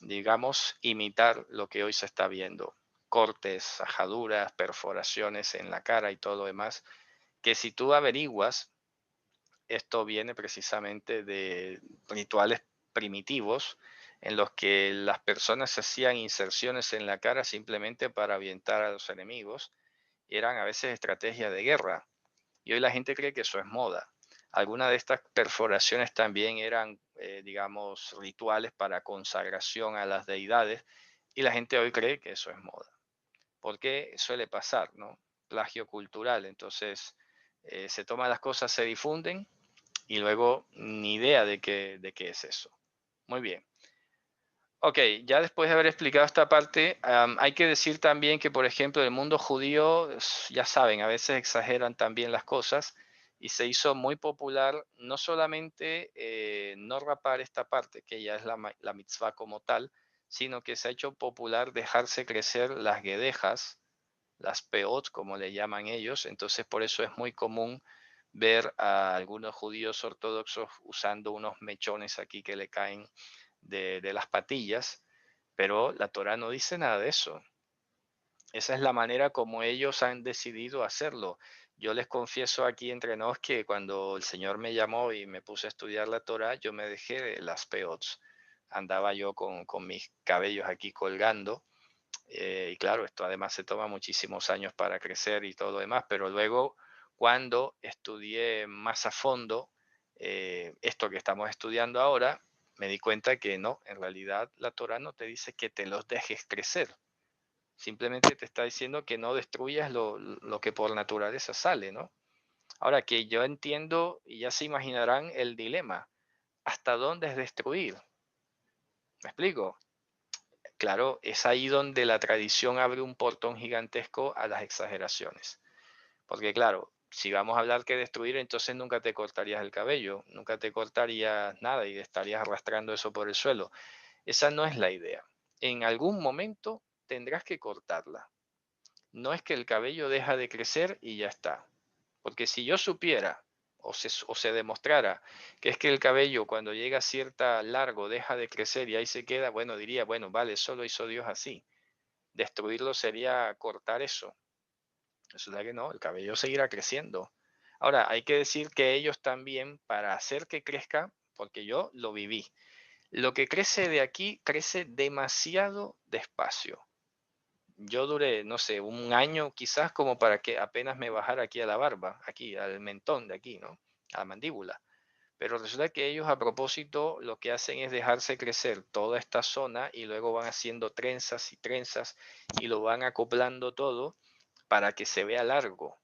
digamos, imitar lo que hoy se está viendo. Cortes, ajaduras, perforaciones en la cara y todo lo demás, que si tú averiguas, esto viene precisamente de rituales primitivos en los que las personas hacían inserciones en la cara simplemente para ahuyentar a los enemigos. Eran a veces estrategias de guerra. Y hoy la gente cree que eso es moda. Algunas de estas perforaciones también eran, digamos, rituales para consagración a las deidades. Y la gente hoy cree que eso es moda. Porque suele pasar, ¿no? Plagio cultural. Entonces, se toman las cosas, se difunden y luego ni idea de qué es eso. Muy bien. Ok, ya después de haber explicado esta parte, hay que decir también que, por ejemplo, el mundo judío, ya saben, a veces exageran también las cosas y se hizo muy popular no solamente no rapar esta parte, que ya es la mitzvah como tal, sino que se ha hecho popular dejarse crecer las guedejas, las peot, como le llaman ellos. Entonces, por eso es muy común ver a algunos judíos ortodoxos usando unos mechones aquí que le caen de las patillas, pero la Torah no dice nada de eso. Esa es la manera como ellos han decidido hacerlo. Yo les confieso aquí entre nos que cuando el Señor me llamó y me puse a estudiar la Torah, yo me dejé de las peots. Andaba yo con mis cabellos aquí colgando. Y claro, esto además se toma muchísimos años para crecer y todo lo demás, pero luego cuando estudié más a fondo esto que estamos estudiando ahora, me di cuenta que no, en realidad la Torah no te dice que te los dejes crecer, simplemente te está diciendo que no destruyas lo que por naturaleza sale, ¿no? Ahora que yo entiendo y ya se imaginarán el dilema, ¿hasta dónde es destruir? ¿Me explico? Claro, es ahí donde la tradición abre un portón gigantesco a las exageraciones. Porque claro, si vamos a hablar que destruir, entonces nunca te cortarías el cabello, nunca te cortarías nada y estarías arrastrando eso por el suelo. Esa no es la idea. En algún momento tendrás que cortarla. No es que el cabello deja de crecer y ya está. Porque si yo supiera o se demostrara que es que el cabello cuando llega a cierta largo deja de crecer y ahí se queda, bueno, diría, bueno, vale, solo hizo Dios así. Destruirlo sería cortar eso. Resulta que no, el cabello seguirá creciendo. Ahora, hay que decir que ellos también, para hacer que crezca, porque yo lo viví, lo que crece de aquí crece demasiado despacio. Yo duré, no sé, un año quizás como para que apenas me bajara aquí a la barba, aquí al mentón de aquí, ¿no? A la mandíbula. Pero resulta que ellos a propósito lo que hacen es dejarse crecer toda esta zona y luego van haciendo trenzas y trenzas y lo van acoplando todo para que se vea largo.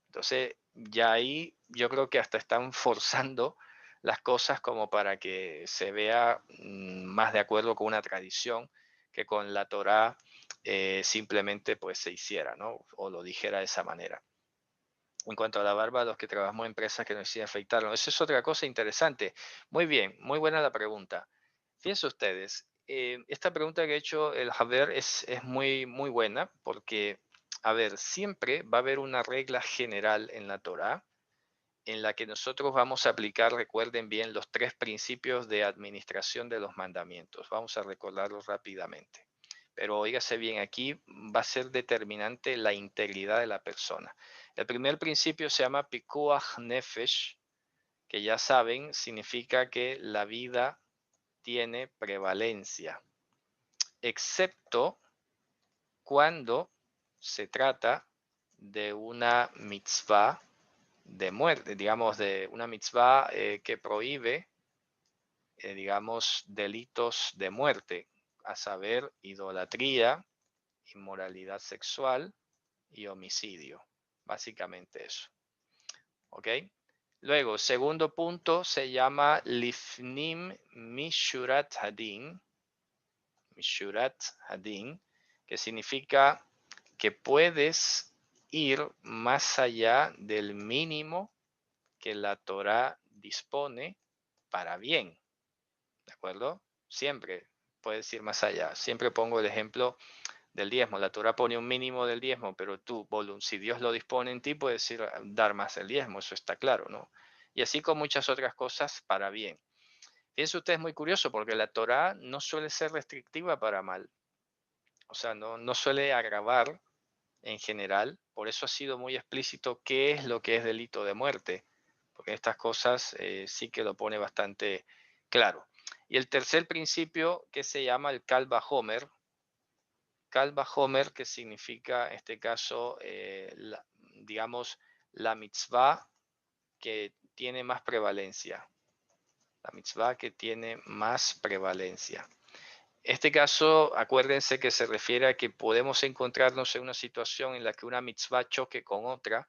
Entonces, ya ahí yo creo que hasta están forzando las cosas como para que se vea más de acuerdo con una tradición que con la Torá simplemente pues se hiciera, ¿no? O lo dijera de esa manera. En cuanto a la barba, los que trabajamos en empresas que nos deciden afeitarlo, eso es otra cosa interesante. Muy bien, muy buena la pregunta. Fíjense ustedes, esta pregunta que ha hecho el Javier es muy, muy buena porque, a ver, siempre va a haber una regla general en la Torá en la que nosotros vamos a aplicar, recuerden bien, los tres principios de administración de los mandamientos. Vamos a recordarlos rápidamente. Pero óigase bien, aquí va a ser determinante la integridad de la persona. El primer principio se llama Pikuach Nefesh, que ya saben, significa que la vida tiene prevalencia, excepto cuando se trata de una mitzvah de muerte, digamos, de una mitzvah que prohíbe, digamos, delitos de muerte, a saber, idolatría, inmoralidad sexual y homicidio. Básicamente eso. ¿Ok? Luego, segundo punto se llama Lifnim Mishurat Hadin, Mishurat Hadin, que significa que puedes ir más allá del mínimo que la Torah dispone para bien, ¿de acuerdo? Siempre puedes ir más allá. Siempre pongo el ejemplo del diezmo. La Torah pone un mínimo del diezmo, pero tú, si Dios lo dispone en ti, puedes ir a dar más el diezmo, eso está claro, ¿no? Y así con muchas otras cosas para bien. Fíjense ustedes, muy curioso, porque la Torah no suele ser restrictiva para mal. O sea, no suele agravar en general. Por eso ha sido muy explícito qué es lo que es delito de muerte, porque estas cosas sí que lo pone bastante claro. Y el tercer principio que se llama el Kalba Homer, que significa en este caso, digamos, la mitzvah que tiene más prevalencia. La mitzvah que tiene más prevalencia. Este caso, acuérdense que se refiere a que podemos encontrarnos en una situación en la que una mitzvah choque con otra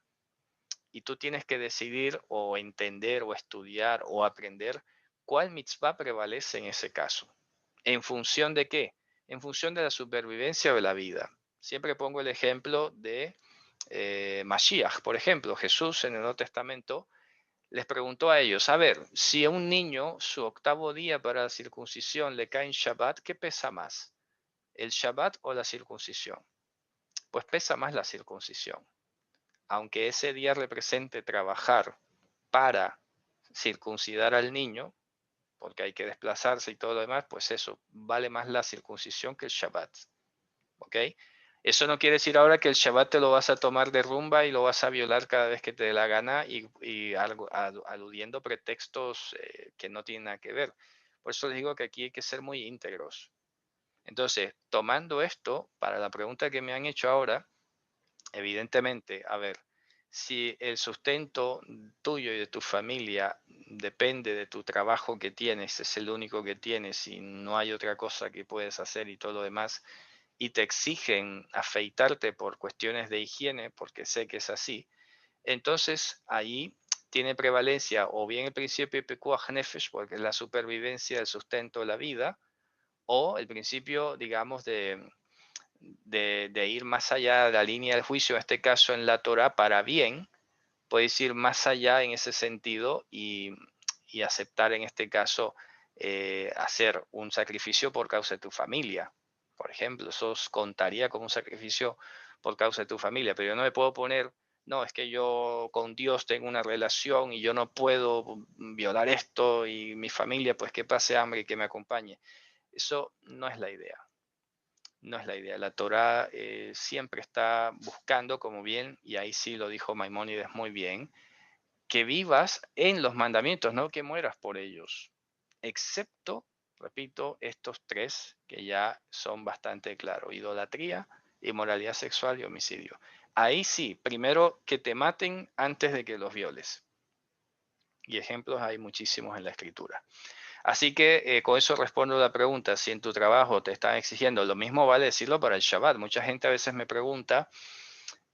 y tú tienes que decidir o entender o estudiar o aprender cuál mitzvah prevalece en ese caso. ¿En función de qué? En función de la supervivencia de la vida. Siempre pongo el ejemplo de Mashiach, por ejemplo. Jesús en el Nuevo Testamento les preguntó a ellos, a ver, si a un niño su octavo día para la circuncisión le cae en Shabbat, ¿qué pesa más? ¿El Shabbat o la circuncisión? Pues pesa más la circuncisión. Aunque ese día represente trabajar para circuncidar al niño, porque hay que desplazarse y todo lo demás, pues eso, vale más la circuncisión que el Shabbat. ¿Ok? Eso no quiere decir ahora que el Shabbat te lo vas a tomar de rumba y lo vas a violar cada vez que te dé la gana y aludiendo pretextos que no tienen nada que ver. Por eso les digo que aquí hay que ser muy íntegros. Entonces, tomando esto, para la pregunta que me han hecho ahora, evidentemente, a ver, si el sustento tuyo y de tu familia depende de tu trabajo que tienes, es el único que tienes y no hay otra cosa que puedes hacer y todo lo demás, y te exigen afeitarte por cuestiones de higiene, porque sé que es así, entonces ahí tiene prevalencia o bien el principio de Pekuach Nefesh, porque es la supervivencia, el sustento de la vida, o el principio, digamos, de ir más allá de la línea del juicio, en este caso en la Torah, para bien, puedes ir más allá en ese sentido y aceptar en este caso hacer un sacrificio por causa de tu familia. Por ejemplo, eso contaría como un sacrificio por causa de tu familia, pero yo no me puedo poner, no, es que yo con Dios tengo una relación y yo no puedo violar esto y mi familia, pues que pase hambre y que me acompañe. Eso no es la idea. No es la idea. La Torah siempre está buscando, como bien, y ahí sí lo dijo Maimónides muy bien, que vivas en los mandamientos, no que mueras por ellos. Excepto, repito, estos tres que ya son bastante claros: idolatría, inmoralidad sexual y homicidio. Ahí sí, primero que te maten antes de que los violes. Y ejemplos hay muchísimos en la escritura. Así que con eso respondo la pregunta, si en tu trabajo te están exigiendo, lo mismo vale decirlo para el Shabbat. Mucha gente a veces me pregunta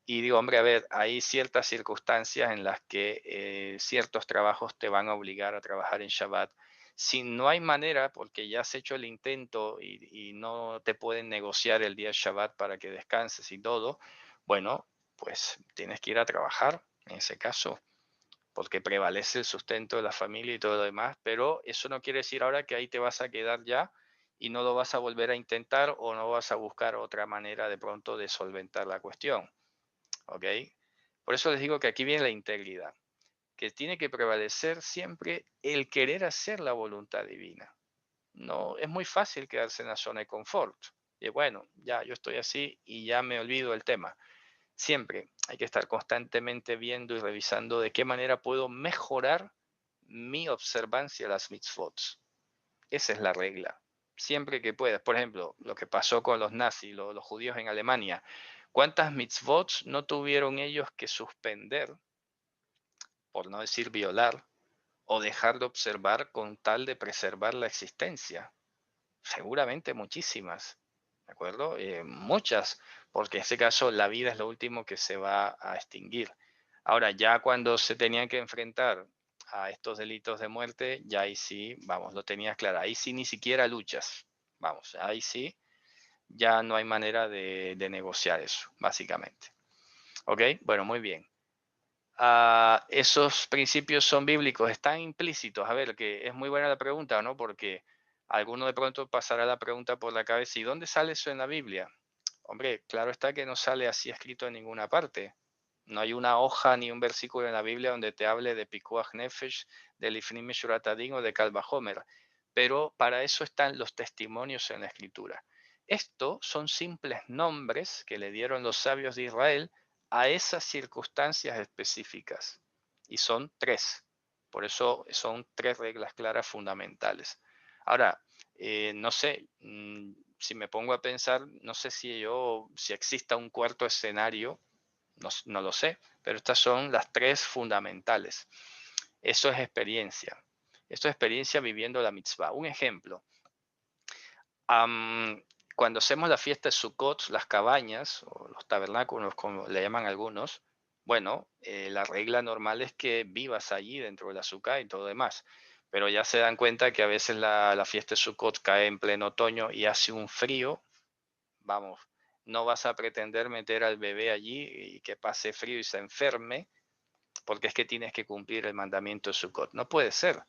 y digo, hombre, a ver, hay ciertas circunstancias en las que ciertos trabajos te van a obligar a trabajar en Shabbat. Si no hay manera, porque ya has hecho el intento y no te pueden negociar el día Shabbat para que descanses y todo, bueno, pues tienes que ir a trabajar en ese caso porque prevalece el sustento de la familia y todo lo demás, pero eso no quiere decir ahora que ahí te vas a quedar ya y no lo vas a volver a intentar o no vas a buscar otra manera de pronto de solventar la cuestión, ¿ok? Por eso les digo que aquí viene la integridad, que tiene que prevalecer siempre el querer hacer la voluntad divina. No, es muy fácil quedarse en la zona de confort. Y bueno, ya yo estoy así y ya me olvido del tema. Siempre hay que estar constantemente viendo y revisando de qué manera puedo mejorar mi observancia de las mitzvot. Esa es la regla. Siempre que puedas. Por ejemplo, lo que pasó con los nazis, los judíos en Alemania. ¿Cuántas mitzvot no tuvieron ellos que suspender, por no decir violar, o dejar de observar con tal de preservar la existencia? Seguramente muchísimas, ¿de acuerdo? Muchas, porque en este caso la vida es lo último que se va a extinguir. Ahora, ya cuando se tenían que enfrentar a estos delitos de muerte, ya ahí sí, vamos, lo tenías claro, ahí sí ni siquiera luchas, vamos, ahí sí, ya no hay manera de negociar eso, básicamente. ¿Ok? Bueno, muy bien. Esos principios son bíblicos, están implícitos. A ver, que es muy buena la pregunta, ¿no? Porque alguno de pronto pasará la pregunta por la cabeza, ¿y dónde sale eso en la Biblia? Hombre, claro está que no sale así escrito en ninguna parte. No hay una hoja ni un versículo en la Biblia donde te hable de Pikuach Nefesh, de Lifnim Meshurat Adin o de Kal Vajomer. Pero para eso están los testimonios en la Escritura. Estos son simples nombres que le dieron los sabios de Israel a esas circunstancias específicas. Y son tres. Por eso son tres reglas claras fundamentales. Ahora, no sé, si me pongo a pensar, no sé si exista un cuarto escenario, no lo sé, pero estas son las tres fundamentales. Eso es experiencia. Esto es experiencia viviendo la mitzvah. Un ejemplo, cuando hacemos la fiesta de Sukkot, las cabañas o los tabernáculos, como le llaman algunos, bueno, la regla normal es que vivas allí dentro de la sukkah y todo demás. pero ya se dan cuenta que a veces la fiesta de Sukkot cae en pleno otoño y hace un frío. Vamos, no vas a pretender meter al bebé allí y que pase frío y se enferme, porque es que tienes que cumplir el mandamiento de Sukkot. No puede ser.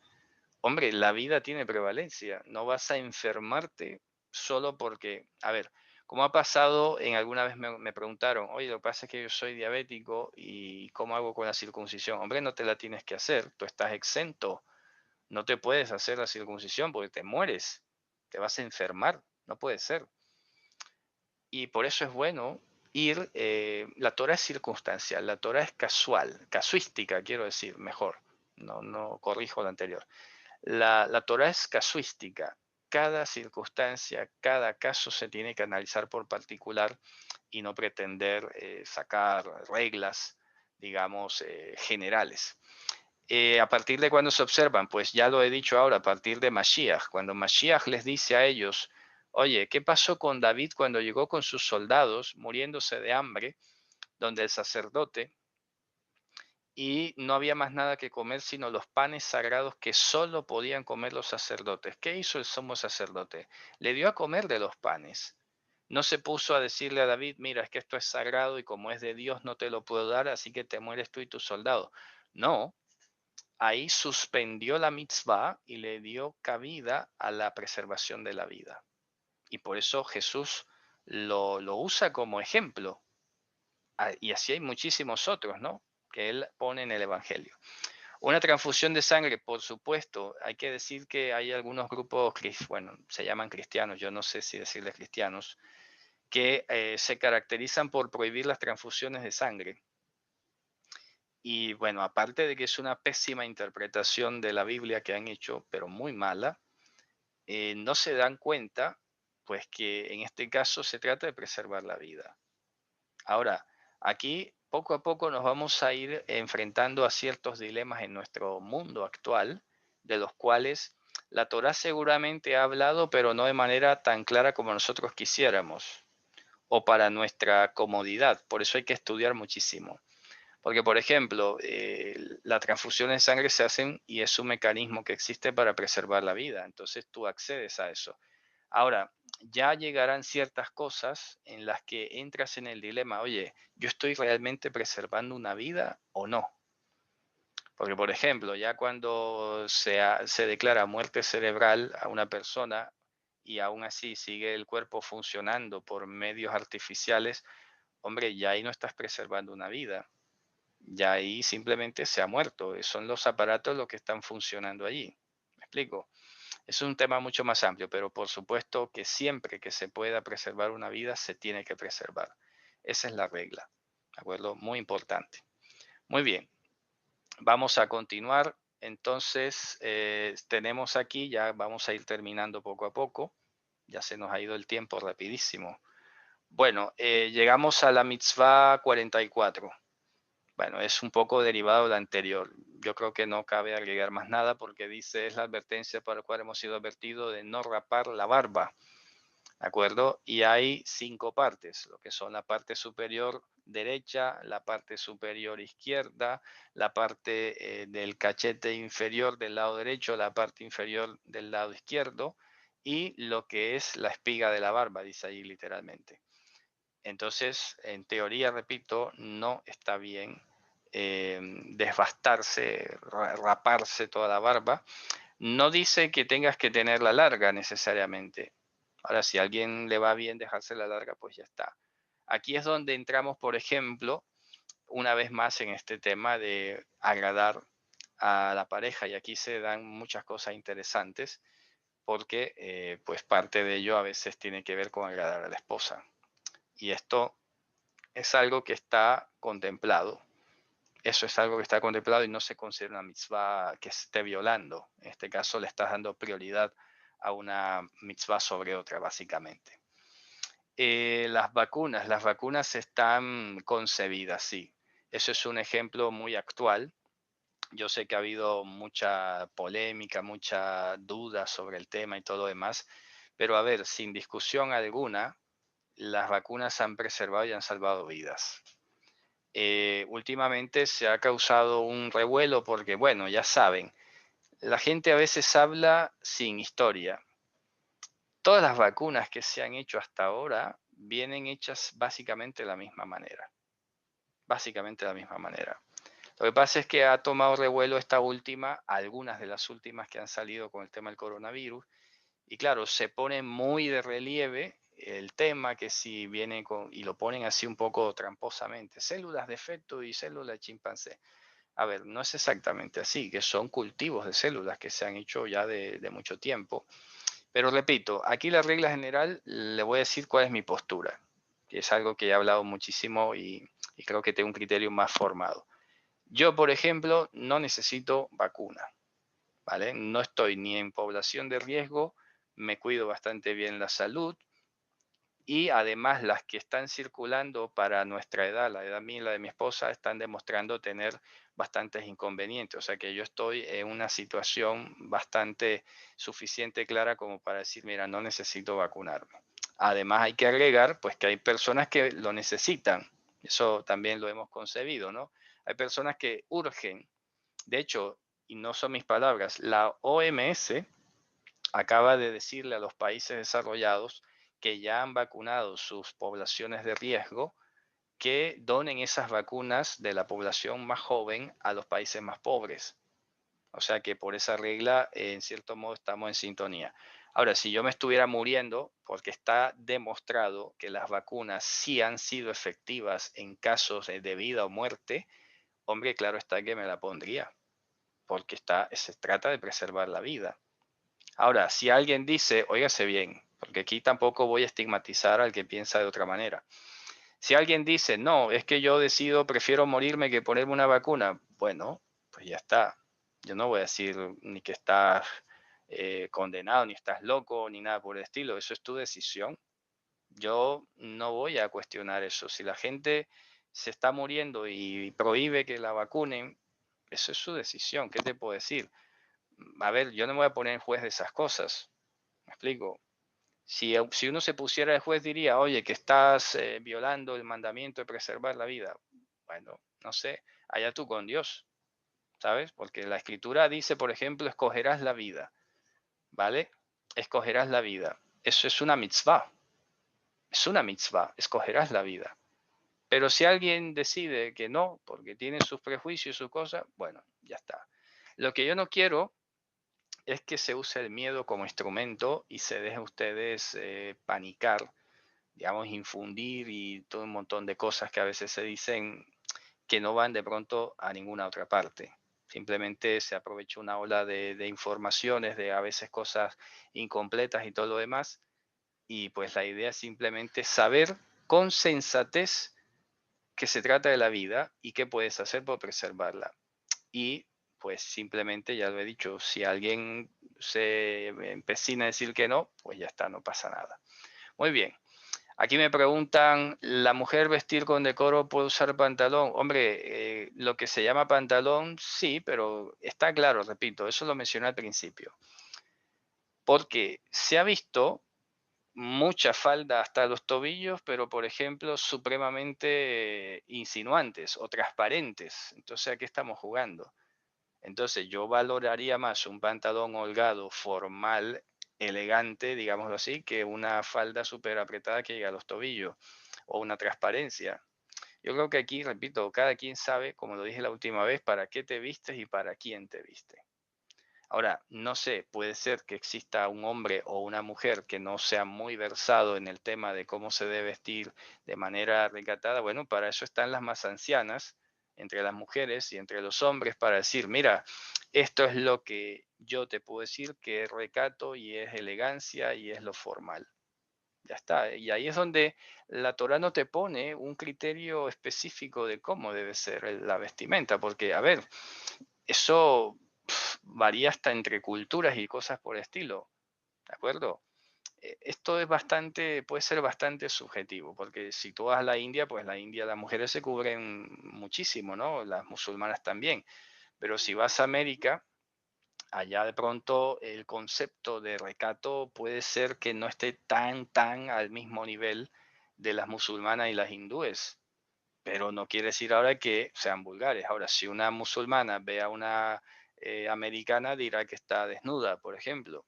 Hombre, la vida tiene prevalencia. No vas a enfermarte solo porque, a ver, como ha pasado, en alguna vez me preguntaron, oye, lo que pasa es que yo soy diabético y ¿cómo hago con la circuncisión? Hombre, no te la tienes que hacer, tú estás exento, no te puedes hacer la circuncisión porque te mueres, te vas a enfermar, no puede ser. Y por eso es bueno ir, la Torah es circunstancial, la Torah es casual, casuística, quiero decir, mejor, no corrijo lo anterior. La Torah es casuística. Cada circunstancia, cada caso se tiene que analizar por particular y no pretender sacar reglas, digamos, generales. ¿A partir de cuándo se observan? Pues ya lo he dicho ahora, a partir de Mashiach. Cuando Mashiach les dice a ellos, oye, ¿qué pasó con David cuando llegó con sus soldados muriéndose de hambre, donde el sacerdote y no había más nada que comer sino los panes sagrados que solo podían comer los sacerdotes? ¿Qué hizo el sumo sacerdote? Le dio a comer de los panes. No se puso a decirle a David, mira, es que esto es sagrado y como es de Dios no te lo puedo dar, así que te mueres tú y tus soldados. No, ahí suspendió la mitzvah y le dio cabida a la preservación de la vida. Y por eso Jesús lo usa como ejemplo. Y así hay muchísimos otros, ¿no? Que él pone en el Evangelio. Una transfusión de sangre, por supuesto. Hay que decir que hay algunos grupos, bueno, se llaman cristianos, yo no sé si decirles cristianos, que se caracterizan por prohibir las transfusiones de sangre. Y bueno, aparte de que es una pésima interpretación de la Biblia que han hecho, pero muy mala, no se dan cuenta, pues que en este caso se trata de preservar la vida. Ahora, aquí poco a poco nos vamos a ir enfrentando a ciertos dilemas en nuestro mundo actual, de los cuales la Torá seguramente ha hablado, pero no de manera tan clara como nosotros quisiéramos, o para nuestra comodidad. Por eso hay que estudiar muchísimo. Porque, por ejemplo, las transfusiones de sangre se hacen y es un mecanismo que existe para preservar la vida. Entonces tú accedes a eso. Ahora, ya llegarán ciertas cosas en las que entras en el dilema, oye, ¿yo estoy realmente preservando una vida o no? Porque, por ejemplo, ya cuando se declara muerte cerebral a una persona y aún así sigue el cuerpo funcionando por medios artificiales, hombre, ya ahí no estás preservando una vida. Ya ahí simplemente se ha muerto. Son los aparatos los que están funcionando allí. ¿Me explico? Es un tema mucho más amplio, pero por supuesto que siempre que se pueda preservar una vida, se tiene que preservar. Esa es la regla. ¿De acuerdo? Muy importante. Muy bien, vamos a continuar. Entonces, tenemos aquí, ya vamos a ir terminando poco a poco. Ya se nos ha ido el tiempo rapidísimo. Bueno, llegamos a la mitzvah 44. Bueno, es un poco derivado de la anterior. Yo creo que no cabe agregar más nada porque dice es la advertencia para la cual hemos sido advertidos de no rapar la barba, ¿de acuerdo? Y hay 5 partes, lo que son la parte superior derecha, la parte superior izquierda, la parte del cachete inferior del lado derecho, la parte inferior del lado izquierdo y lo que es la espiga de la barba, dice ahí literalmente. Entonces, en teoría, repito, no está bien desbastarse, raparse toda la barba. No dice que tengas que tenerla larga necesariamente. Ahora, si a alguien le va bien dejarse la larga, pues ya está. Aquí es donde entramos, por ejemplo, una vez más en este tema de agradar a la pareja y aquí se dan muchas cosas interesantes porque pues parte de ello a veces tiene que ver con agradar a la esposa. Y esto es algo que está contemplado. Eso es algo que está contemplado y no se considera una mitzvah que se esté violando. En este caso le estás dando prioridad a una mitzvah sobre otra, básicamente. Las vacunas están concebidas, sí. Eso es un ejemplo muy actual. Yo sé que ha habido mucha polémica, mucha duda sobre el tema y todo lo demás, pero a ver, sin discusión alguna, las vacunas han preservado y han salvado vidas. Últimamente se ha causado un revuelo porque, bueno, ya saben, La gente a veces habla sin historia. Todas las vacunas que se han hecho hasta ahora vienen hechas básicamente de la misma manera. Básicamente de la misma manera. Lo que pasa es que ha tomado revuelo esta última, algunas de las últimas que han salido con el tema del coronavirus. Y claro, se pone muy de relieve el tema que si viene con, y lo ponen así un poco tramposamente, células de feto y células de chimpancé. A ver, no es exactamente así, que son cultivos de células que se han hecho ya de mucho tiempo. Pero repito, aquí la regla general le voy a decir cuál es mi postura, que es algo que he hablado muchísimo y creo que tengo un criterio más formado. Yo, por ejemplo, no necesito vacuna, ¿vale? No estoy ni en población de riesgo, me cuido bastante bien la salud y además las que están circulando para nuestra edad, la edad mía y la de mi esposa, están demostrando tener bastantes inconvenientes. O sea que yo estoy en una situación bastante suficiente clara como para decir, mira, no necesito vacunarme. Además hay que agregar pues que hay personas que lo necesitan. Eso también lo hemos concebido, ¿no? Hay personas que urgen. De hecho, y no son mis palabras, la OMS acaba de decirle a los países desarrollados que ya han vacunado sus poblaciones de riesgo que donen esas vacunas de la población más joven a los países más pobres. O sea que por esa regla, en cierto modo, estamos en sintonía. Ahora, si yo me estuviera muriendo, porque está demostrado que las vacunas sí han sido efectivas en casos de vida o muerte, hombre, claro está que me la pondría, porque se trata de preservar la vida. Ahora, si alguien dice, óigase bien, porque aquí tampoco voy a estigmatizar al que piensa de otra manera. Si alguien dice, no, es que yo decido, prefiero morirme que ponerme una vacuna, bueno, pues ya está. Yo no voy a decir ni que estás condenado, ni estás loco, ni nada por el estilo. Eso es tu decisión. Yo no voy a cuestionar eso. Si la gente se está muriendo y prohíbe que la vacunen, eso es su decisión. ¿Qué te puedo decir? A ver, yo no me voy a poner en juez de esas cosas. ¿Me explico? Si uno se pusiera de juez diría, oye, que estás violando el mandamiento de preservar la vida. Bueno, no sé, allá tú con Dios, ¿sabes? Porque la escritura dice, por ejemplo, escogerás la vida, ¿vale? Escogerás la vida. Eso es una mitzvah, escogerás la vida. Pero si alguien decide que no, porque tiene sus prejuicios y sus cosas, bueno, ya está. Lo que yo no quiero es que se use el miedo como instrumento y se dejen ustedes panicar, digamos, infundir y todo un montón de cosas que a veces se dicen que no van de pronto a ninguna otra parte. Simplemente se aprovecha una ola de informaciones, de a veces cosas incompletas y todo lo demás. Y pues la idea es simplemente saber con sensatez que se trata de la vida y qué puedes hacer por preservarla. Y pues simplemente, ya lo he dicho, si alguien se empecina a decir que no, pues ya está, no pasa nada. Muy bien. Aquí me preguntan, ¿la mujer vestir con decoro puede usar pantalón? Hombre, lo que se llama pantalón, sí, pero está claro, repito, eso lo mencioné al principio. Porque se ha visto mucha falda hasta los tobillos, pero por ejemplo, supremamente insinuantes o transparentes. Entonces, ¿a qué estamos jugando? Entonces, yo valoraría más un pantalón holgado, formal, elegante, digámoslo así, que una falda súper apretada que llega a los tobillos o una transparencia. Yo creo que aquí, repito, cada quien sabe, como lo dije la última vez, para qué te vistes y para quién te viste. Ahora, no sé, puede ser que exista un hombre o una mujer que no sea muy versado en el tema de cómo se debe vestir de manera recatada. Bueno, para eso están las más ancianas, entre las mujeres y entre los hombres, para decir, mira, esto es lo que yo te puedo decir que es recato y es elegancia y es lo formal. Ya está. Y ahí es donde la Torah no te pone un criterio específico de cómo debe ser la vestimenta, porque, a ver, eso varía hasta entre culturas y cosas por el estilo, ¿de acuerdo? Esto es bastante, puede ser bastante subjetivo, porque si tú vas a la India, pues la India las mujeres se cubren muchísimo, ¿no? Las musulmanas también. Pero si vas a América, allá de pronto el concepto de recato puede ser que no esté tan al mismo nivel de las musulmanas y las hindúes, pero no quiere decir ahora que sean vulgares. Ahora, si una musulmana ve a una americana dirá que está desnuda, por ejemplo.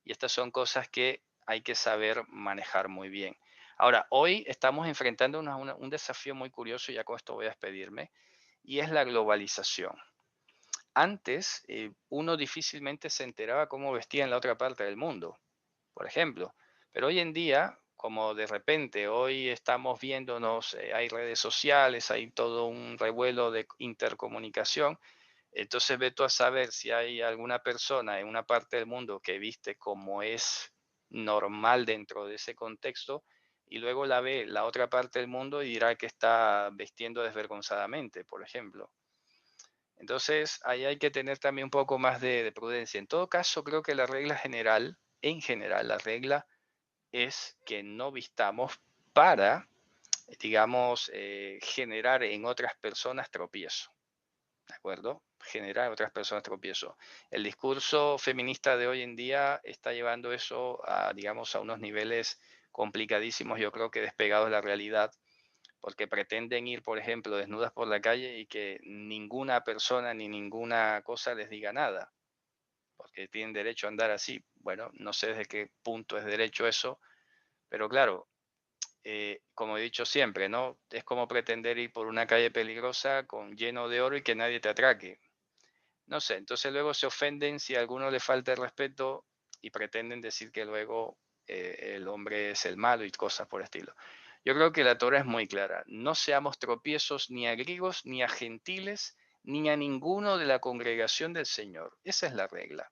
Y estas son cosas que hay que saber manejar muy bien. Ahora, hoy estamos enfrentando un desafío muy curioso, y ya con esto voy a despedirme, y es la globalización. Antes, uno difícilmente se enteraba cómo vestía en la otra parte del mundo, por ejemplo. Pero hoy en día, como de repente hoy estamos viéndonos, hay redes sociales, hay todo un revuelo de intercomunicación, entonces ve tú a saber si hay alguna persona en una parte del mundo que viste como es normal dentro de ese contexto y luego la ve la otra parte del mundo y dirá que está vistiendo desvergonzadamente, por ejemplo. Entonces, ahí hay que tener también un poco más de prudencia. En todo caso, creo que la regla general, en general, la regla es que no vistamos para, digamos, generar en otras personas tropiezo. ¿De acuerdo? Generar en otras personas tropiezo. El discurso feminista de hoy en día está llevando eso a, digamos, a unos niveles complicadísimos, yo creo que despegados de la realidad, porque pretenden ir, por ejemplo, desnudas por la calle y que ninguna persona ni ninguna cosa les diga nada, porque tienen derecho a andar así. Bueno, no sé desde qué punto es derecho eso, pero claro, como he dicho siempre, ¿no? Es como pretender ir por una calle peligrosa con lleno de oro y que nadie te atraque. No sé, entonces luego se ofenden si a alguno le falta el respeto y pretenden decir que luego el hombre es el malo y cosas por el estilo. Yo creo que la Torah es muy clara. No seamos tropiezos ni a griegos, ni a gentiles, ni a ninguno de la congregación del Señor. Esa es la regla.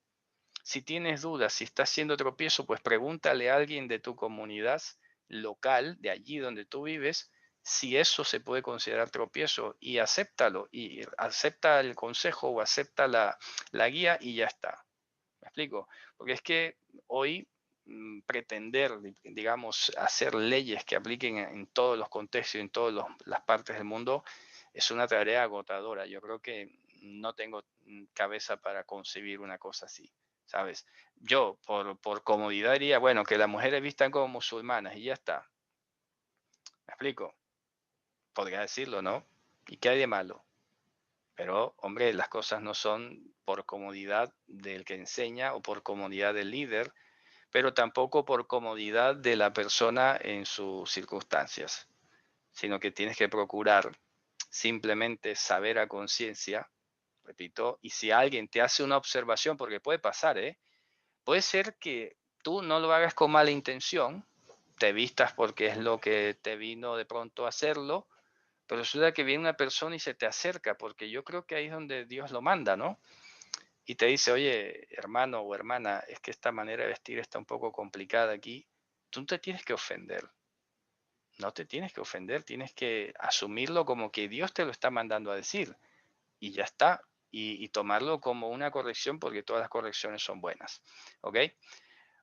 Si tienes dudas, si estás siendo tropiezo, pues pregúntale a alguien de tu comunidad local, de allí donde tú vives, si eso se puede considerar tropiezo y acéptalo y acepta el consejo o acepta la guía y ya está. ¿Me explico? Porque es que hoy pretender, digamos, hacer leyes que apliquen en todos los contextos y en todas las partes del mundo es una tarea agotadora. Yo creo que no tengo cabeza para concebir una cosa así, ¿sabes? Yo, por comodidad, diría, bueno, que las mujeres vistan como musulmanas y ya está. ¿Me explico? Podría decirlo, ¿no? ¿Y qué hay de malo? Pero, hombre, las cosas no son por comodidad del que enseña o por comodidad del líder, pero tampoco por comodidad de la persona en sus circunstancias, sino que tienes que procurar simplemente saber a conciencia, repito, y si alguien te hace una observación, porque puede pasar, ¿eh? Puede ser que tú no lo hagas con mala intención, te vistas porque es lo que te vino de pronto a hacerlo, pero resulta que viene una persona y se te acerca, porque yo creo que ahí es donde Dios lo manda, ¿no? Y te dice, oye, hermano o hermana, es que esta manera de vestir está un poco complicada aquí. Tú no te tienes que ofender, no te tienes que ofender, tienes que asumirlo como que Dios te lo está mandando a decir y ya está. Y tomarlo como una corrección porque todas las correcciones son buenas. ¿Ok?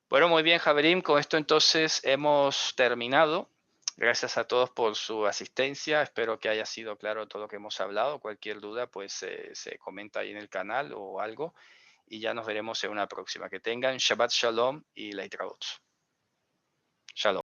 Bueno, muy bien, Javerim, con esto entonces hemos terminado. Gracias a todos por su asistencia. Espero que haya sido claro todo lo que hemos hablado. Cualquier duda, pues se comenta ahí en el canal o algo. Y ya nos veremos en una próxima. Que tengan Shabbat Shalom y Leitraut. Shalom.